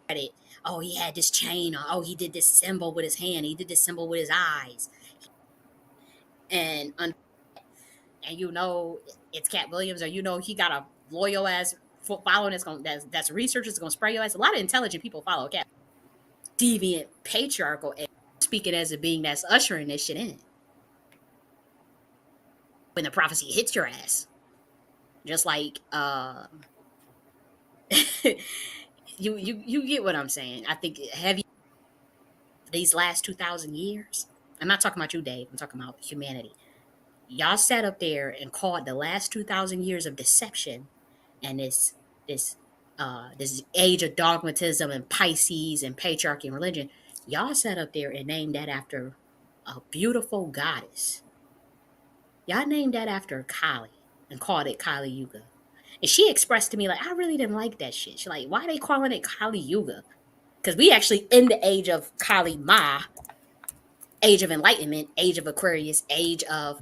It. Oh, he had this chain on. Oh, he did this symbol with his hand. He did this symbol with his eyes. And and it's Cat Williams, or he got a loyal ass following that's researchers gonna spray your ass. A lot of intelligent people follow Cat. Deviant patriarchal speaking as a being that's ushering this shit in. When the prophecy hits your ass, just like you get what I'm saying. I think have you these last 2,000 years. I'm not talking about you, Dave. I'm talking about humanity. Y'all sat up there and called the last 2,000 years of deception and this this age of dogmatism and Pisces and patriarchy and religion. Y'all sat up there and named that after a beautiful goddess. Y'all named that after Kali and called it Kali Yuga. And she expressed to me like, I really didn't like that shit. She's like, why are they calling it Kali Yuga? Because we actually in the age of Kali Ma, age of enlightenment, age of Aquarius, age of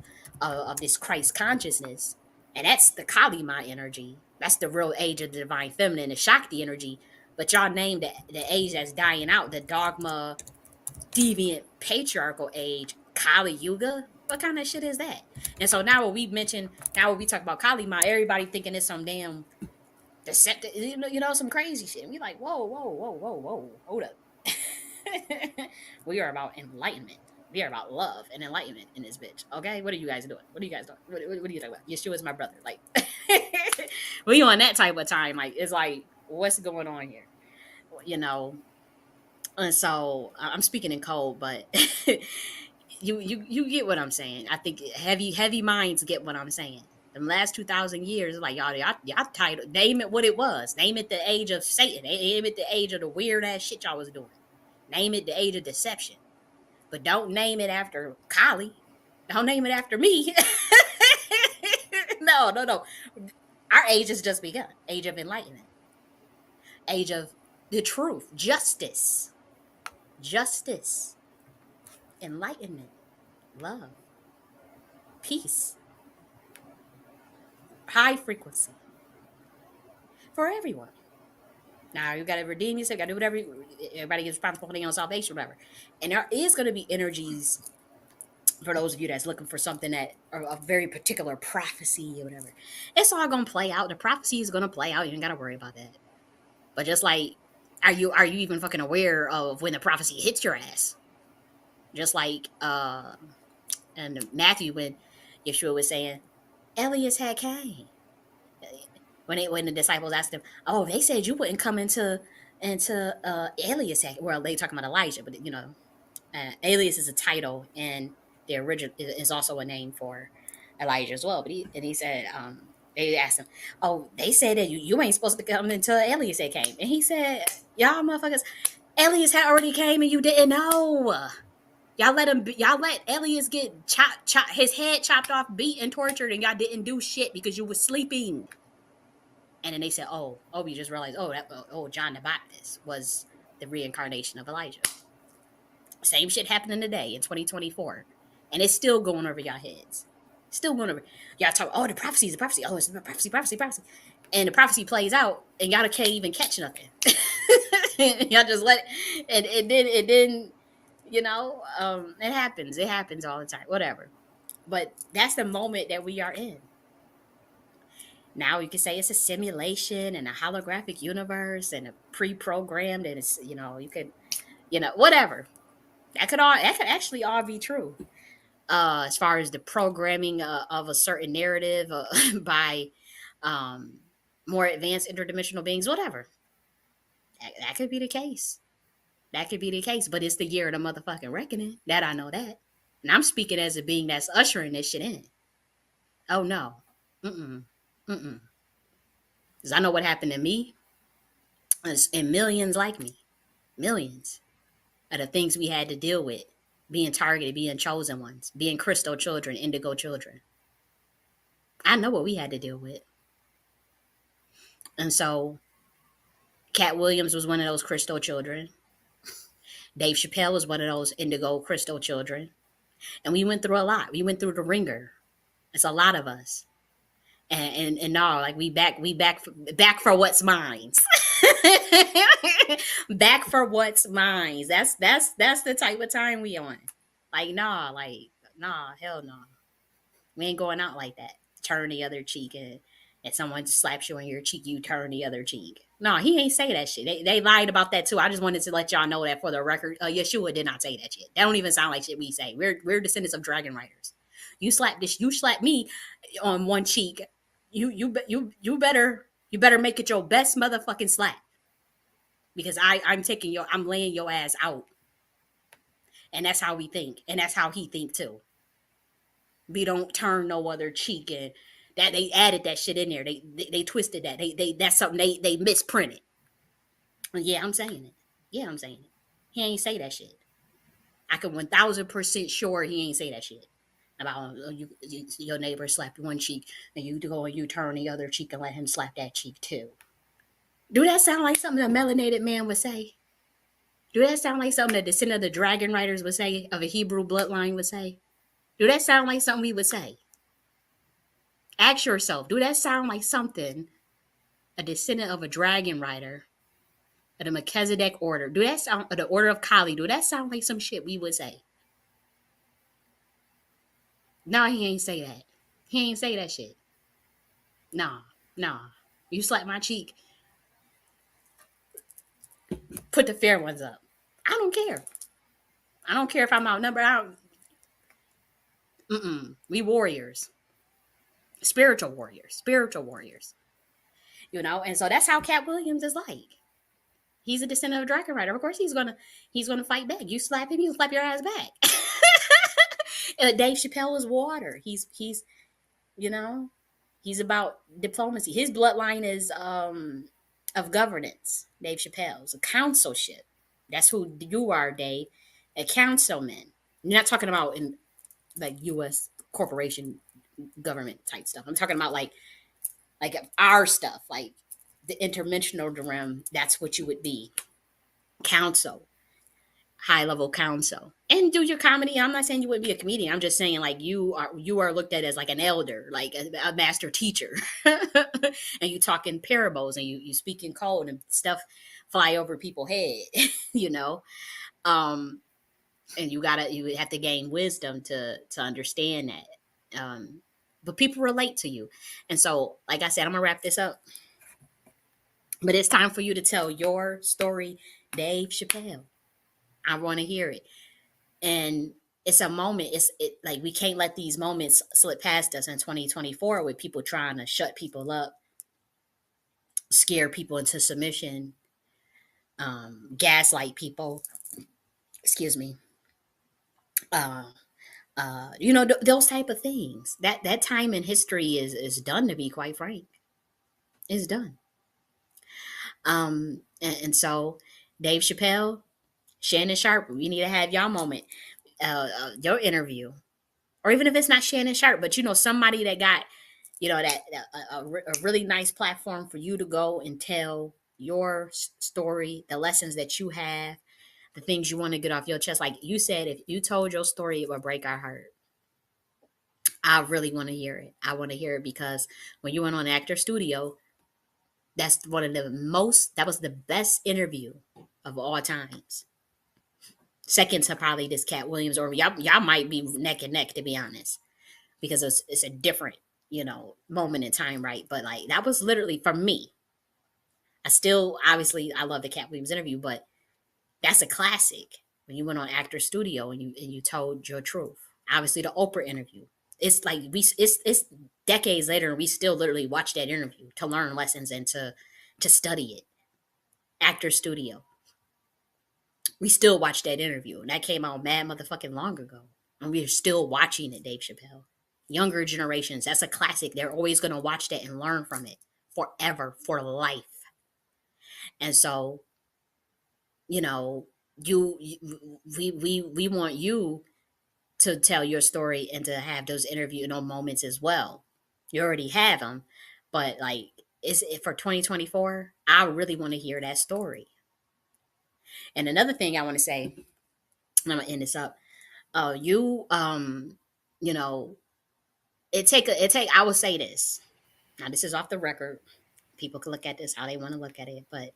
this Christ consciousness, and that's the Kali Ma energy. That's the real age of the divine feminine, the Shakti energy. But y'all named the age that's dying out, the dogma, deviant, patriarchal age, Kali Yuga. What kind of shit is that? And so now when we talk about Kali Ma, everybody thinking it's some damn deceptive, some crazy shit. And we like, whoa, whoa, whoa, whoa, whoa, hold up. We are about enlightenment. We are about love and enlightenment in this bitch. Okay, what are you guys doing? What are you guys doing? What are you talking about? Yeshua is my brother. Like, we on that type of time. Like, it's like, what's going on here? You know. And so I'm speaking in code, but you get what I'm saying. I think heavy minds get what I'm saying. The last 2,000 years, like y'all title, name it what it was. Name it the age of Satan. Name it the age of the weird ass shit y'all was doing. Name it the age of deception. But don't name it after Kali. Don't name it after me. No, no, no. Our age has just begun. Age of enlightenment. Age of the truth. Justice. Enlightenment. Love. Peace. High frequency. For everyone. Now you gotta redeem yourself, you gotta do whatever everybody is responsible for their own salvation, whatever. And there is gonna be energies for those of you that's looking for something that or a very particular prophecy or whatever. It's all gonna play out. The prophecy is gonna play out. You ain't gotta worry about that. But just like, are you even fucking aware of when the prophecy hits your ass? Just like and Matthew when Yeshua was saying, Elias had came. When the disciples asked him, "Oh, they said you wouldn't come into Elias." Well, they talking about Elijah, but Alias is a title, and the original is also a name for Elijah as well. But he said, they asked him, "Oh, they said that you ain't supposed to come until Elias had came," and he said, "Y'all motherfuckers, Elias had already came and you didn't know. Y'all let Elias get his head chopped off, beat and tortured, and y'all didn't do shit because you was sleeping." And then they said, "Oh, we just realized, John the Baptist was the reincarnation of Elijah." Same shit happening today in 2024. And it's still going over y'all heads. Still going over. Y'all talk, the prophecy is the prophecy. Oh, it's the prophecy. And the prophecy plays out, and y'all can't even catch nothing. Y'all just let it, it didn't, it happens. It happens all the time. Whatever. But that's the moment that we are in. Now you can say it's a simulation and a holographic universe and a pre-programmed, and it's, you could, whatever. That could actually all be true. As far as the programming of a certain narrative by um, more advanced interdimensional beings, whatever. That could be the case. That could be the case. But it's the year of the motherfucking reckoning. That I know that. And I'm speaking as a being that's ushering this shit in. Oh no. Mm-mm. Mm-mm. Because I know what happened to me and millions like me. Millions of the things we had to deal with. Being targeted, being chosen ones, being crystal children, indigo children. I know what we had to deal with. And so Cat Williams was one of those crystal children. Dave Chappelle was one of those indigo crystal children. And we went through a lot. We went through the ringer. It's a lot of us. And no, like we back for what's mine. Back for what's mine. That's the type of time we on. Like, nah, hell no. We ain't going out like that. Turn the other cheek, and someone slaps you on your cheek, you turn the other cheek. No, he ain't say that shit. They lied about that too. I just wanted to let y'all know that for the record. Yeshua did not say that shit. That don't even sound like shit we say. We're descendants of dragon riders. You slap me on one cheek. You better make it your best motherfucking slap, because I'm laying your ass out, and that's how we think, and that's how he think too. We don't turn no other cheek, and that they added that shit in there. They twisted that. They that's something they misprinted. Yeah, I'm saying it. Yeah, I'm saying it. He ain't say that shit. I can 1000% sure he ain't say that shit about your neighbor slapped one cheek and you go and you turn the other cheek and let him slap that cheek too. Do that sound like something a melanated man would say? Do that sound like something that the descendant of the dragon riders would say, of a Hebrew bloodline would say? Do that sound like something we would say? Ask yourself, do that sound like something a descendant of a dragon rider of the Melchizedek order? Do that sound, of the order of Kali? Do that sound like some shit we would say? No, he ain't say that. He ain't say that shit. Nah, nah. You slap my cheek, put the fair ones up. I don't care. I don't care if I'm outnumbered. We warriors, spiritual warriors, spiritual warriors. And so that's how Cat Williams is like. He's a descendant of a dragon rider. Of course, he's gonna fight back. You slap him, he'll slap your ass back. Dave Chappelle is water. He's you know he's about diplomacy. His bloodline is of governance. Dave Chappelle's a councilship. That's who you are, Dave. A councilman. You're not talking about in like U.S. corporation government type stuff. I'm talking about like our stuff, like the interdimensional realm. That's what you would be. Council, high level council, and do your comedy. I'm not saying you wouldn't be a comedian. I'm just saying like you are looked at as like an elder, like a master teacher, and you talk in parables and you speak in code and stuff fly over people's head, you know. Um, and you have to gain wisdom to understand that. But people relate to you, and so like I said, I'm gonna wrap this up. But it's time for you to tell your story, Dave Chappelle. I want to hear it. And it's a moment. Like we can't let these moments slip past us in 2024 with people trying to shut people up, scare people into submission, gaslight people. Excuse me. Uh, those type of things. That time in history is done. To be quite frank, is done. And so Dave Chappelle, Shannon Sharp, we need to have y'all moment, your interview, or even if it's not Shannon Sharp, but somebody that got a really nice platform for you to go and tell your story, the lessons that you have, the things you want to get off your chest. Like you said, if you told your story, it would break our heart. I really want to hear it. I want to hear it because when you went on Actor Studio, that was the best interview of all times. Second to probably this Cat Williams, or y'all might be neck and neck, to be honest, because it's a different moment in time, right? But like that was literally for me. I still obviously I love the Cat Williams interview, but that's a classic when you went on Actor Studio and you told your truth. Obviously the Oprah interview. It's like it's decades later and we still literally watch that interview to learn lessons and to study it. Actor Studio. We still watch that interview, and that came out mad motherfucking long ago, and we're still watching it. Dave Chappelle, younger generations, that's a classic. They're always gonna watch that and learn from it forever, for life. And so, you know, we want you to tell your story and to have those interview moments as well. You already have them, but like, is it for 2024? I really want to hear that story. And another thing I want to say, and I'm gonna end this up. You you know I would say this. Now this is off the record. People can look at this how they want to look at it, but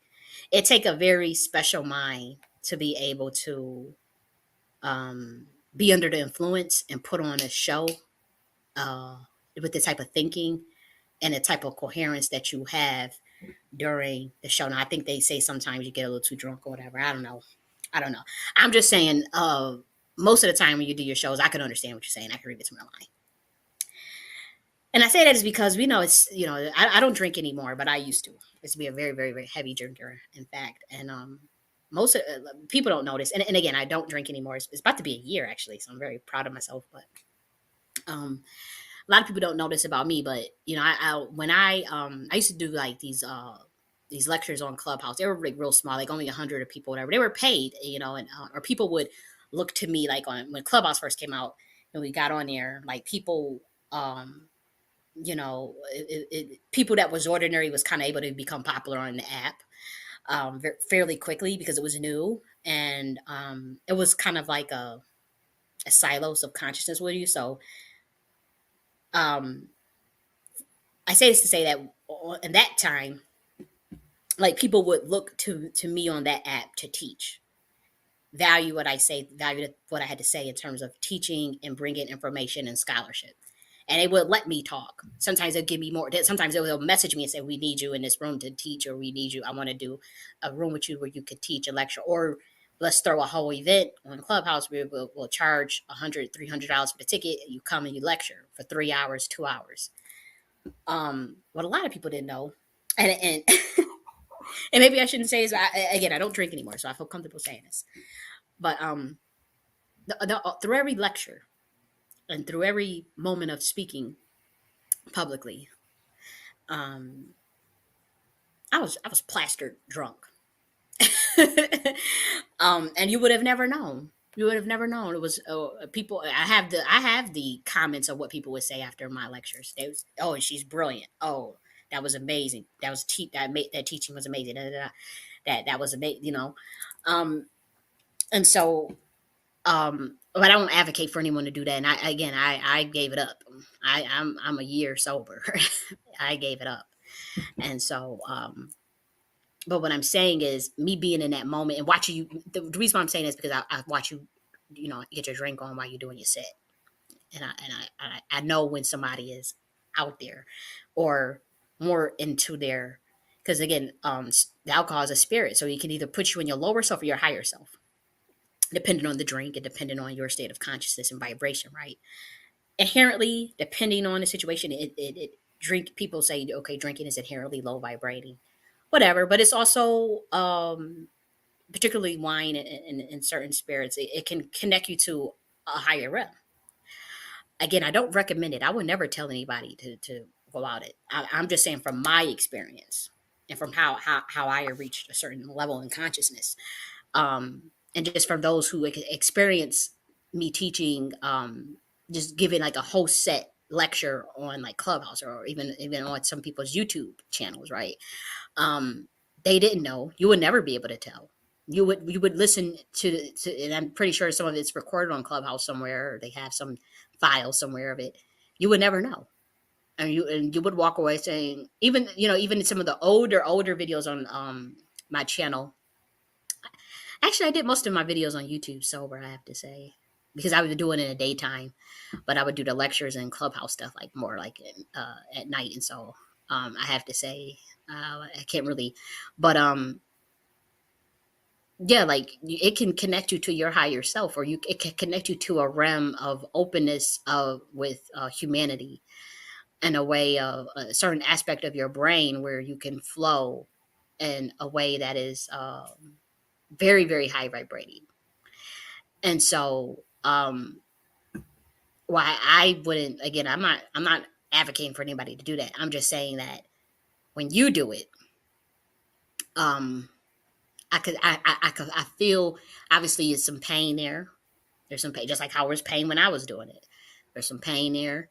It take a very special mind to be able to um, be under the influence and put on a show uh, with the type of thinking and the type of coherence that you have during the show. Now, I think they say sometimes you get a little too drunk or whatever. I don't know. I don't know. I'm just saying, most of the time when you do your shows, I can understand what you're saying. I can read between the line. And I say that is because we know it's, I don't drink anymore, but I used to. I used to be a very, very, very heavy drinker, in fact. And most of people don't notice. And again, I don't drink anymore. It's about to be a year, actually. So I'm very proud of myself. But um, a lot of people don't know this about me, but I used to do like these lectures on Clubhouse. They were like real small, like only 100 of people, whatever. They were paid, and or people would look to me like on when Clubhouse first came out and we got on there, like people, people that was ordinary was kind of able to become popular on the app fairly quickly because it was new and it was kind of like a silos of consciousness with you. So um, I say this to say that in that time, like people would look to me on that app to teach, value what I say, value what I had to say in terms of teaching and bringing information and scholarship. And they would let me talk. Sometimes they'll give me more. Sometimes they'll message me and say, "We need you in this room to teach," or "We need you. I want to do a room with you where you could teach a lecture," or let's throw a whole event on Clubhouse. We'll charge $100, $300 for the ticket. You come and you lecture for 3 hours, 2 hours. What a lot of people didn't know, and and maybe I shouldn't say this. But again, I don't drink anymore, so I feel comfortable saying this. But through every lecture and through every moment of speaking publicly, um, I was plastered drunk, and you would have never known. You would have never known. It was people. I have the comments of what people would say after my lectures. They was, "Oh, she's brilliant. Oh, that was amazing. That teaching was amazing. Da, da, da. That was amazing. And so but I don't advocate for anyone to do that. And I gave it up. I'm a year sober. I gave it up. And so but what I'm saying is me being in that moment and watching you. The reason why I'm saying is because I watch you, get your drink on while you're doing your set, and I know when somebody is out there, or more into their, because again, the alcohol is a spirit, so it can either put you in your lower self or your higher self, depending on the drink and depending on your state of consciousness and vibration, right? Inherently, depending on the situation, it drink people say, okay, drinking is inherently low vibrating, whatever, but it's also particularly wine and certain spirits, it can connect you to a higher realm. Again, I don't recommend it. I would never tell anybody to go out it. I'm just saying from my experience and from how I reached a certain level in consciousness, and just from those who experience me teaching, just giving like a whole set lecture on like Clubhouse or even on some people's YouTube channels, right? um, they didn't know. You would never be able to tell. You would listen to, and I'm pretty sure some of it's recorded on Clubhouse somewhere, or they have some file somewhere of it. You would never know, and you would walk away saying, even some of the older videos on my channel. Actually, I did most of my videos on YouTube sober, I have to say, because I was doing it in the daytime, but I would do the lectures and Clubhouse stuff like more like at night, and so I have to say I can't really, but yeah, like it can connect you to your higher self, or it can connect you to a realm of openness of with humanity, and a way of a certain aspect of your brain where you can flow in a way that is very very high vibrating. And so why I wouldn't, again, I'm not advocating for anybody to do that. I'm just saying that when you do it, um I feel, obviously it's some pain there. There's some pain, just like how there was pain when I was doing it. There's some pain there.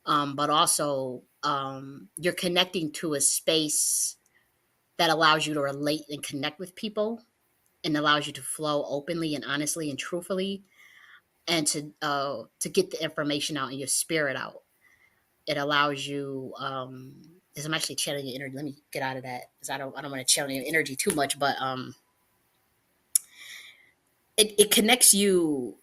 But also you're connecting to a space that allows you to relate and connect with people, and allows you to flow openly and honestly and truthfully, and to get the information out and your spirit out. It allows you As I'm actually channeling your energy. Let me get out of that because I don't want to channel your energy too much, but it connects you.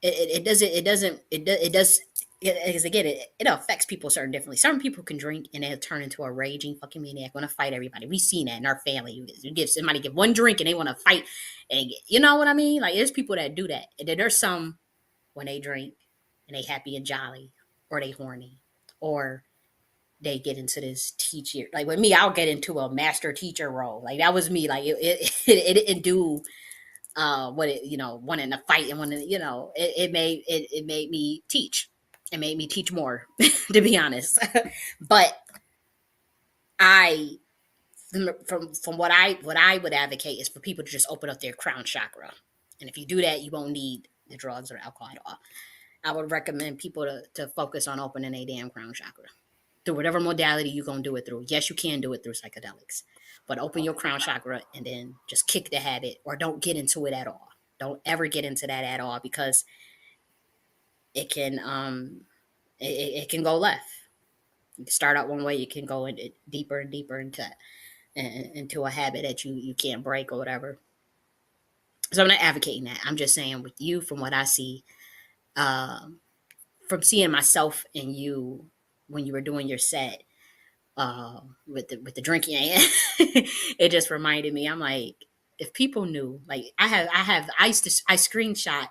It doesn't it does because again it affects people certain differently. Some people can drink and they'll turn into a raging fucking maniac, want to fight everybody. We've seen that in our family. You give somebody give one drink and they want to fight, and you know what I mean. Like there's people that do that, and then there's some when they drink and they happy and jolly, or they horny, or they get into this teacher. Like with me, I'll get into a master teacher role. Like that was me. Like it didn't do what it wanting to fight and wanting it made me teach. It made me teach more, to be honest. But I from what I would advocate is for people to just open up their crown chakra, and if you do that, you won't need the drugs or alcohol at all. I would recommend people to focus on opening a damn crown chakra through whatever modality you're gonna do it through. Yes, you can do it through psychedelics, but open your crown chakra and then just kick the habit, or don't get into it at all. Don't ever get into that at all because it can it can go left. You can start out one way, you can go deeper and deeper into a habit that you can't break or whatever. So I'm not advocating that. I'm just saying with you, from what I see, um, from seeing myself and you when you were doing your set, with the drinking, it just reminded me. I'm like, if people knew, like I used to I screenshot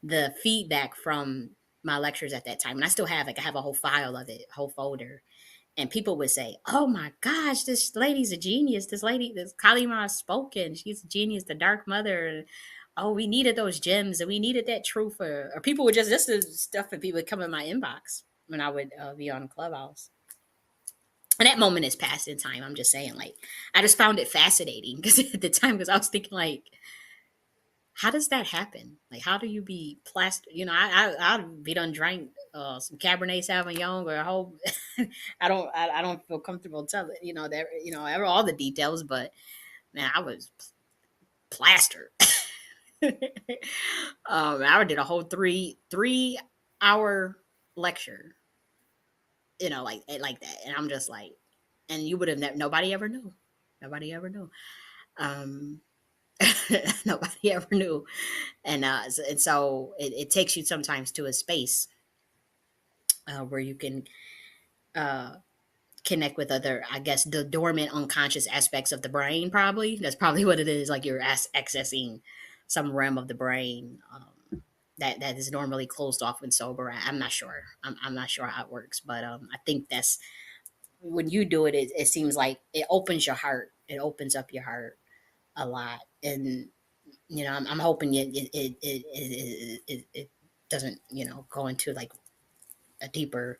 the feedback from my lectures at that time, and I still have I have a whole file of it, whole folder. And people would say, "Oh my gosh, this lady's a genius. This Kalima has spoken. She's a genius. The Dark Mother." Oh, we needed those gems, and we needed that truth. Or people would just this is stuff, and people would come in my inbox when I would be on Clubhouse. And that moment is past in time. I'm just saying, like, I just found it fascinating because at the time, because I was thinking, like, how does that happen? Like, how do you be plastic? I'd be done drank some Cabernet Sauvignon or a whole. I don't feel comfortable telling that ever all the details, but man, I was plastered. I did a whole three hour lecture, like that, and I'm just like, and you would have nobody ever knew, nobody ever knew. Um, nobody ever knew, and so it takes you sometimes to a space where you can uh, connect with other, I guess, the dormant unconscious aspects of the brain. Probably that's probably what it is. Like you're accessing some realm of the brain that is normally closed off when sober. I'm not sure. I'm not sure how it works, but I think that's when you do it, it seems like it opens your heart. It opens up your heart a lot, and I'm hoping it doesn't go into like a deeper,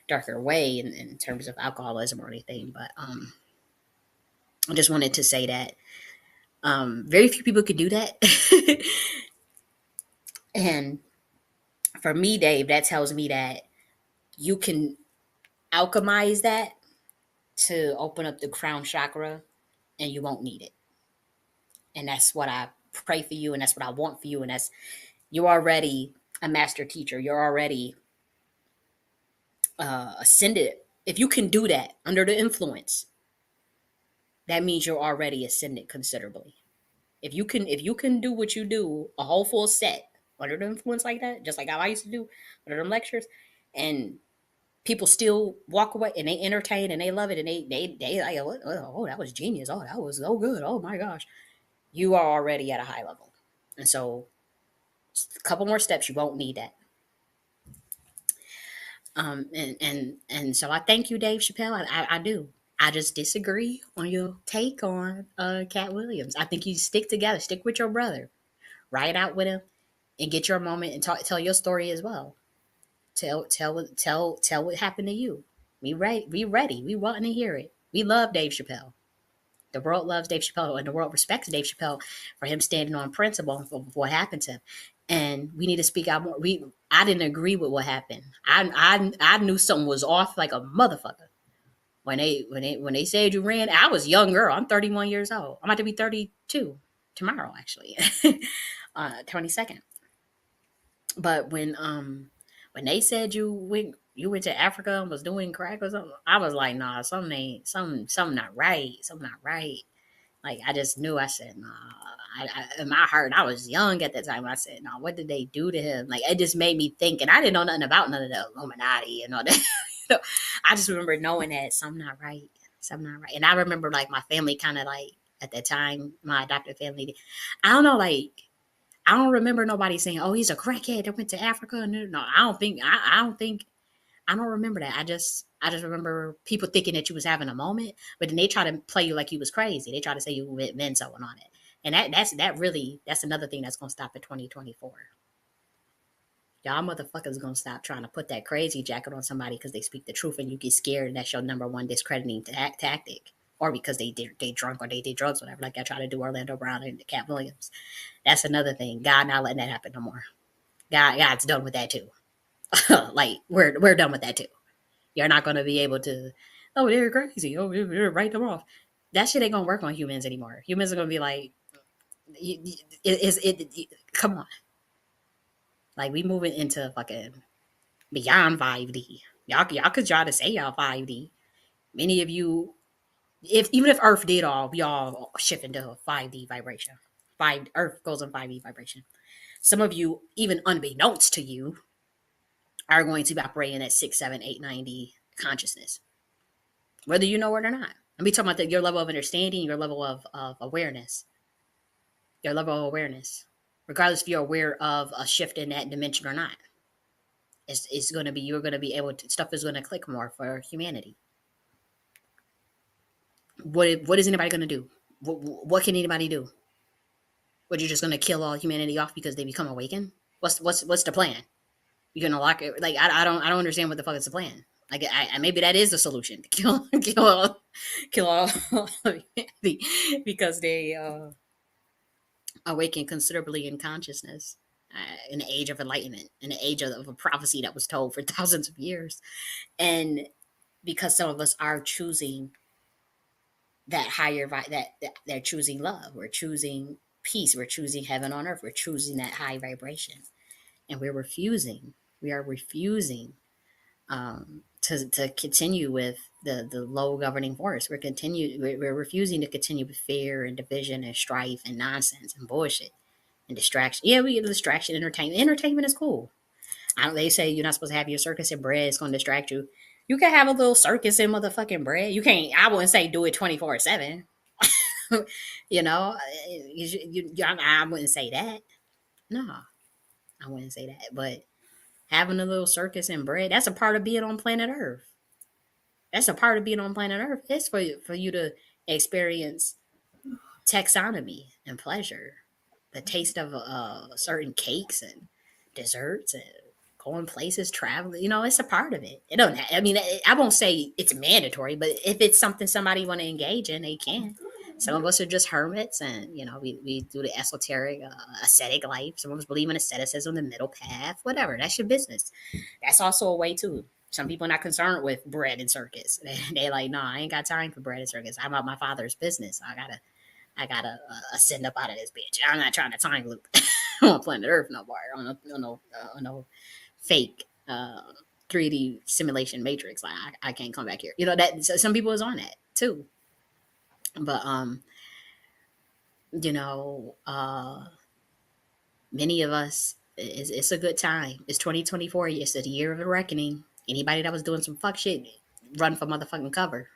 darker way in terms of alcoholism or anything. But I just wanted to say that very few people could do that, and for me, Dave, that tells me that you can alchemize that to open up the crown chakra, and you won't need it. And that's what I pray for you, and that's what I want for you, and that's you're already a master teacher. You're already ascended. If you can do that under the influence, that means you're already ascended considerably. If you can do what you do, a whole full set under the influence like that, just like how I used to do under them lectures, and people still walk away and they entertain and they love it and they like, oh, that was genius. Oh, that was so good. Oh my gosh, you are already at a high level, and so just a couple more steps, you won't need that. And so I thank you, Dave Chappelle. I do. I just disagree on your take on Cat Williams. I think you stick together, stick with your brother, ride out with him, and get your moment and tell your story as well. Tell what happened to you. We ready. We ready. We want to hear it. We love Dave Chappelle. The world loves Dave Chappelle, and the world respects Dave Chappelle for him standing on principle for what happened to him. And we need to speak out more. I didn't agree with what happened. I knew something was off like a motherfucker when they said you ran. I was a young girl. I'm 31 years old. I'm about to be 32 tomorrow, actually, 22nd. But when they said you went You went to Africa and was doing crack or something. I was like, nah, something ain't, something not right. Something not right. Like I just knew. I said, nah. In my heart, I was young at that time. I said, nah. What did they do to him? Like it just made me think, and I didn't know nothing about none of the Illuminati and all that. You know, I just remember knowing that something not right, something not right. And I remember like my family kind of like at that time, my adopted family. I don't know, like I don't remember nobody saying, "Oh, he's a crackhead that went to Africa." No, I don't think. I don't think. I don't remember that. I just remember people thinking that you was having a moment, but then they try to play you like you was crazy. They try to say you went mental and on it, and that's another thing that's gonna stop in 2024. Y'all motherfuckers gonna stop trying to put that crazy jacket on somebody because they speak the truth and you get scared and that's your number one discrediting tactic, or because they drunk or they did drugs, whatever. Like I try to do Orlando Brown and Cat Williams. That's another thing. God not letting that happen no more. God's done with that too. Like we're done with that too. You're not going to be able to, oh, they're crazy. Oh, you're write them off. That shit ain't going to work on humans anymore. Humans are going to be like, come on. Like, we moving into fucking beyond 5D. Y'all could try to say y'all 5D. Many of you, even if Earth did all, we all shift into a 5D vibration. Earth goes on 5D vibration. Some of you, even unbeknownst to you, are going to be operating at 6, 7, 8, 9D consciousness, whether you know it or not. I'm talking about your level of understanding, your level of awareness, your level of awareness, regardless if you're aware of a shift in that dimension or not. It's going to be, you're going to be able to, stuff is going to click more for humanity. What is anybody going to do? What can anybody do? What, you're just going to kill all humanity off because they become awakened? What's the plan? You're going to lock it? Like I don't understand what the fuck is the plan. Like maybe that is the solution. Kill all humanity because they awaken considerably in consciousness, in the age of enlightenment, in the age of a prophecy that was told for thousands of years. And because some of us are choosing that that they're choosing love, we're choosing peace, we're choosing heaven on earth, we're choosing that high vibration, and we are refusing to continue with the low governing force. We're refusing to continue with fear and division and strife and nonsense and bullshit and distraction. Yeah, we get distraction, entertainment. Entertainment is cool. I don't, they say you're not supposed to have your circus and bread. It's going to distract you. You can have a little circus and motherfucking bread. You can't. I wouldn't say do it 24/7. You know, I wouldn't say that. No, I wouldn't say that. But having a little circus and bread, that's a part of being on planet Earth. That's a part of being on planet Earth. It's for you to experience taxonomy and pleasure, the taste of certain cakes and desserts and going places, traveling. You know, it's a part of it. It don't. I mean, I won't say it's mandatory, but if it's something somebody want to engage in, they can. Some of us are just hermits, and you know, we do the esoteric, ascetic life. Some of us believe in asceticism, the middle path, whatever. That's your business. That's also a way too. Some people are not concerned with bread and circus. They like, no, I ain't got time for bread and circus. I'm about my father's business. I gotta ascend up out of this bitch. I'm not trying to time loop on planet Earth no more. On no fake 3D simulation matrix. Like I can't come back here. You know that so some people is on that too. But you know, many of us, it's a good time. It's 2024. It's the year of the reckoning. Anybody that was doing some fuck shit, run for motherfucking cover.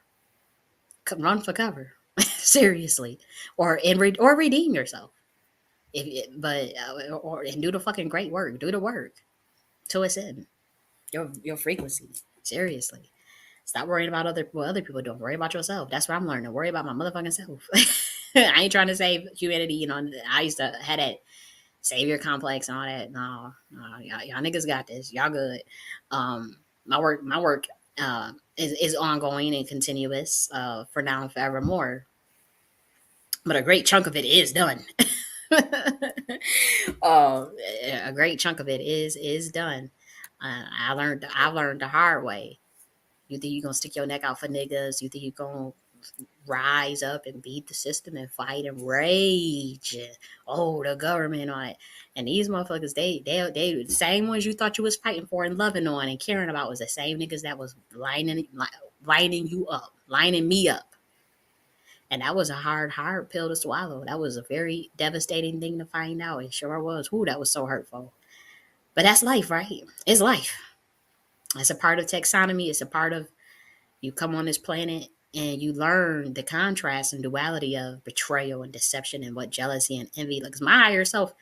Run for cover. Seriously, or redeem yourself. And do the fucking great work. Do the work till it's in your frequency. Seriously, stop worrying about what other people doing. Worry about yourself. That's what I'm learning. Worry about my motherfucking self. I ain't trying to save humanity. You know, I used to had that savior complex and all that. No, y'all niggas got this. Y'all good. My work is ongoing and continuous for now and forevermore. But a great chunk of it is done. uh, a great chunk of it is done. I learned the hard way. You think you gonna stick your neck out for niggas? You think you gonna rise up and beat the system and fight and rage. And, oh, the government on it. And these motherfuckers, they the same ones you thought you was fighting for and loving on and caring about was the same niggas that was lining you up, lining me up. And that was a hard pill to swallow. That was a very devastating thing to find out. It sure was. Whoo, that was so hurtful. But that's life, right? It's life. It's a part of taxonomy. It's a part of you come on this planet and you learn the contrast and duality of betrayal and deception and what jealousy and envy. Like, 'cause my higher self,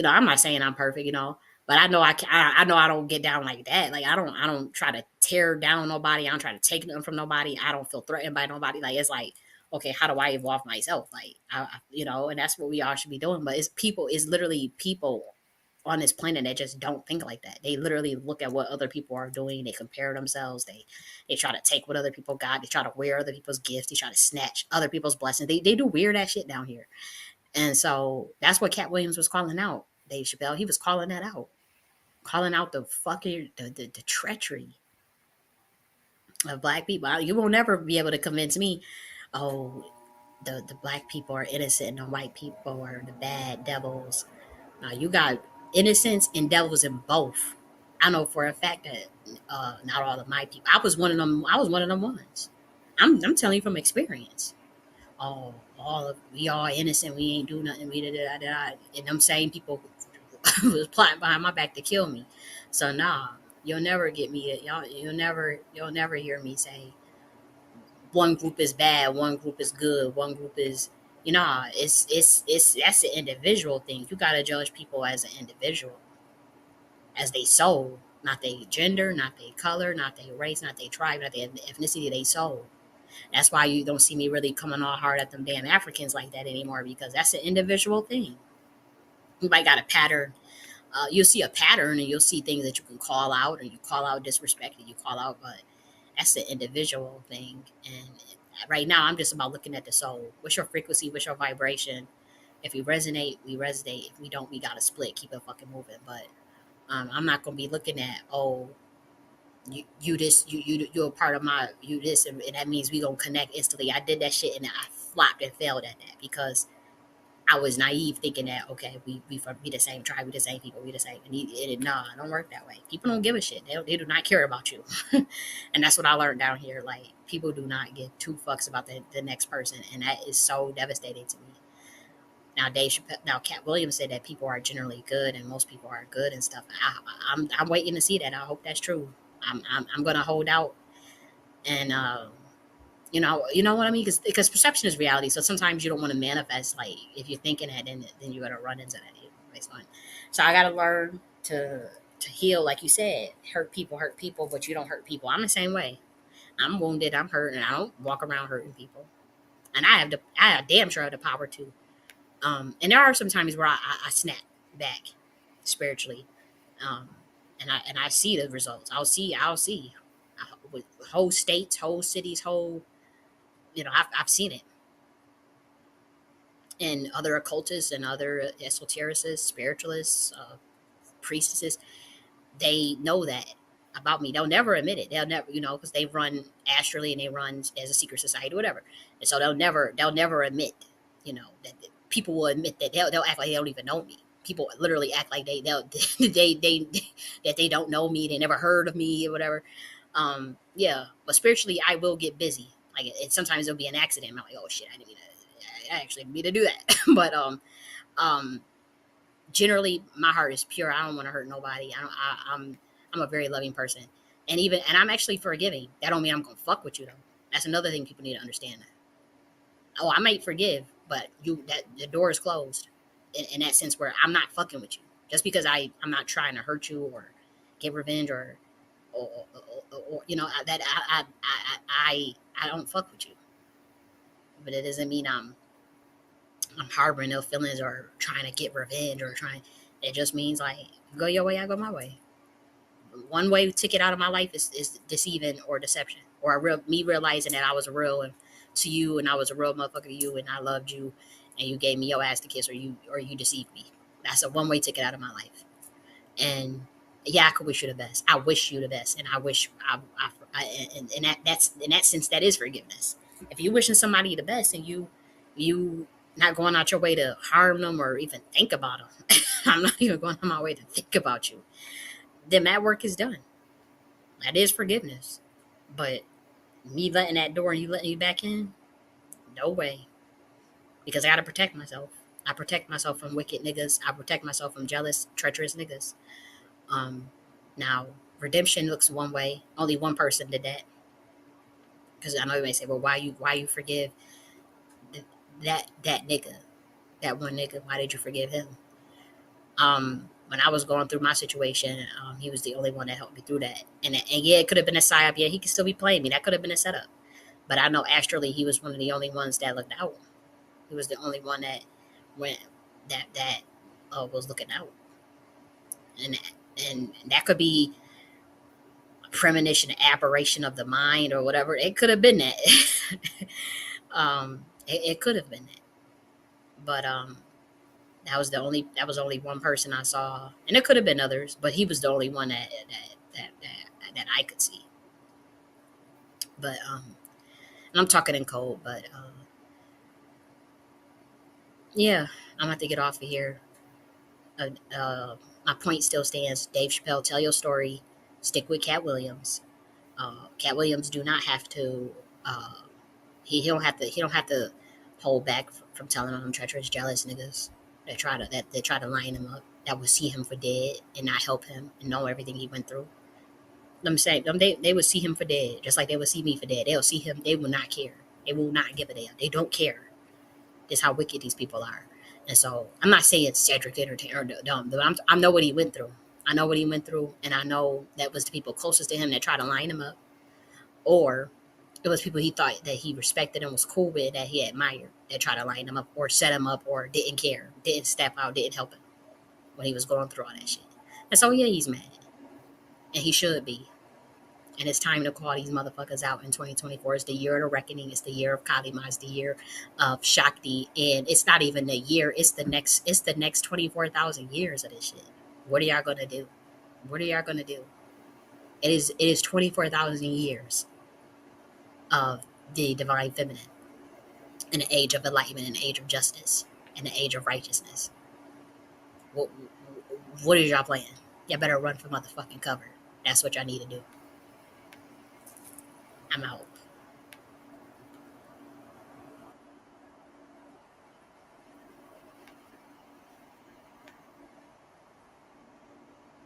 I'm not saying I'm perfect, but I know I know I don't get down like that. Like I don't try to tear down nobody. I don't try to take nothing from nobody. I don't feel threatened by nobody. Like it's like, okay, how do I evolve myself? Like and that's what we all should be doing. But it's literally people on this planet that just don't think like that. They literally look at what other people are doing. They compare themselves. They try to take what other people got. They try to wear other people's gifts. They try to snatch other people's blessings. They do weird ass shit down here. And so that's what Cat Williams was calling out. Dave Chappelle, he was calling out the fucking the treachery of black people. You will never be able to convince me, oh, the black people are innocent and the white people are the bad devils. Now you got innocence and devils in both. I know for a fact that not all of my people. I was one of them. I was one of them ones. I'm telling you from experience. Oh, all of we all innocent. We ain't do nothing. We da da da da. And them same people was plotting behind my back to kill me. So nah, you'll never get me. You'll never hear me say one group is bad, one group is good, one group is. It's that's an individual thing. You gotta judge people as an individual, as they soul, not their gender, not their color, not their race, not their tribe, not their ethnicity, they soul. That's why you don't see me really coming all hard at them damn Africans like that anymore because that's an individual thing. You might got a pattern. You'll see a pattern and you'll see things that you can call out and you call out disrespect and you call out, but that's an individual thing. And right now, I'm just about looking at the soul. What's your frequency? What's your vibration? If we resonate, we resonate. If we don't, we gotta split. Keep it fucking moving. But I'm not gonna be looking at you this you're a part of my you this and that means we gonna connect instantly. I did that shit and I flopped and failed at that because I was naive thinking that okay we the same tribe, we the same people, we the same and nah, it don't work that way. People don't give a shit. They do not care about you. And that's what I learned down here. Like people do not give two fucks about the next person and that is so devastating to me. Now Cat Williams said that people are generally good and most people are good and stuff. I'm waiting to see that. I hope that's true. I'm gonna hold out and you know what I mean because perception is reality. So sometimes you don't want to manifest like if you're thinking that then you're gonna run into that. It's fun. So I gotta learn to heal, like you said, hurt people, but you don't hurt people. I'm the same way. I'm wounded. I'm hurt, and I don't walk around hurting people. And I have damn sure have the power to. And there are some times where I snap back spiritually, um, and I see the results. I'll see with whole states, whole cities, whole I've seen it in other occultists and other esotericists, spiritualists, priestesses. They know that about me. They'll never admit it. They'll never, because they run astrally and they run as a secret society, whatever. And so they'll never admit, that people will admit that they'll act like they don't even know me. People literally act like they'll they that they don't know me. They never heard of me or whatever. Yeah, but spiritually, I will get busy. Like sometimes it'll be an accident. I'm like, oh shit, I didn't mean to. I actually didn't mean to do that. But um, generally my heart is pure. I don't want to hurt nobody. I don't. I'm a very loving person, and I'm actually forgiving. That don't mean I'm gonna fuck with you though. That's another thing people need to understand. Oh, I might forgive, but that the door is closed in that sense where I'm not fucking with you just because I'm not trying to hurt you or get revenge or that I don't fuck with you, but it doesn't mean I'm harboring ill feelings or trying to get revenge or trying. It just means like go your way, I go my way. One way ticket out of my life is deceiving or deception or me realizing that I was real and to you and I was a real motherfucker to you and I loved you and you gave me your ass to kiss or you deceived me. That's a one way ticket out of my life. And yeah, I could wish you the best. I wish you the best, and I wish in that sense that is forgiveness. If you wishing somebody the best and you not going out your way to harm them or even think about them, I'm not even going on my way to think about you. Then that work is done. That is forgiveness. But me letting that door and you letting you back in, no way. Because I gotta protect myself. I protect myself from wicked niggas. I protect myself from jealous, treacherous niggas. Um, Now redemption looks one way. Only one person did that. Because I know you may say, "Well, why you forgive that nigga, that one nigga? Why did you forgive him?" When I was going through my situation, he was the only one that helped me through that. And yeah, it could have been a psyop. Yeah, he could still be playing me. That could have been a setup. But I know astrally, he was one of the only ones that looked out. He was the only one that went that was looking out, and that could be a premonition, aberration of the mind, or whatever. It could have been that. It could have been that, but that was only one person I saw, and it could have been others, but he was the only one that I could see. But and I'm talking in code, but yeah, I'm gonna have to get off of here. Uh, uh, my point still stands. Dave Chappelle, tell your story. Stick with Cat Williams. Cat Williams do not have to. Uh, he don't have to. He don't have to hold back from telling on them treacherous, jealous niggas that try to line him up. That would see him for dead and not help him and know everything he went through. I'm saying they would see him for dead, just like they would see me for dead. They'll see him. They will not care. They will not give a damn. They don't care. Is how wicked these people are. And so I'm not saying Cedric Entertainer or dumb, but I know what he went through. I know what he went through, and I know that was the people closest to him that tried to line him up, or it was people he thought that he respected and was cool with, that he admired, that tried to line him up or set him up or didn't care, didn't step out, didn't help him when he was going through all that shit. And so yeah, he's mad, and he should be. And it's time to call these motherfuckers out in 2024. It's the year of the reckoning. It's the year of Kalima. It's the year of Shakti. And it's not even the year. It's the next 24,000 years of this shit. What are y'all gonna do? What are y'all gonna do? It is 24,000 years of the divine feminine in the age of enlightenment, in the age of justice, in the age of righteousness. What what is y'all playing? Y'all better run for motherfucking cover. That's what y'all need to do. I'm out.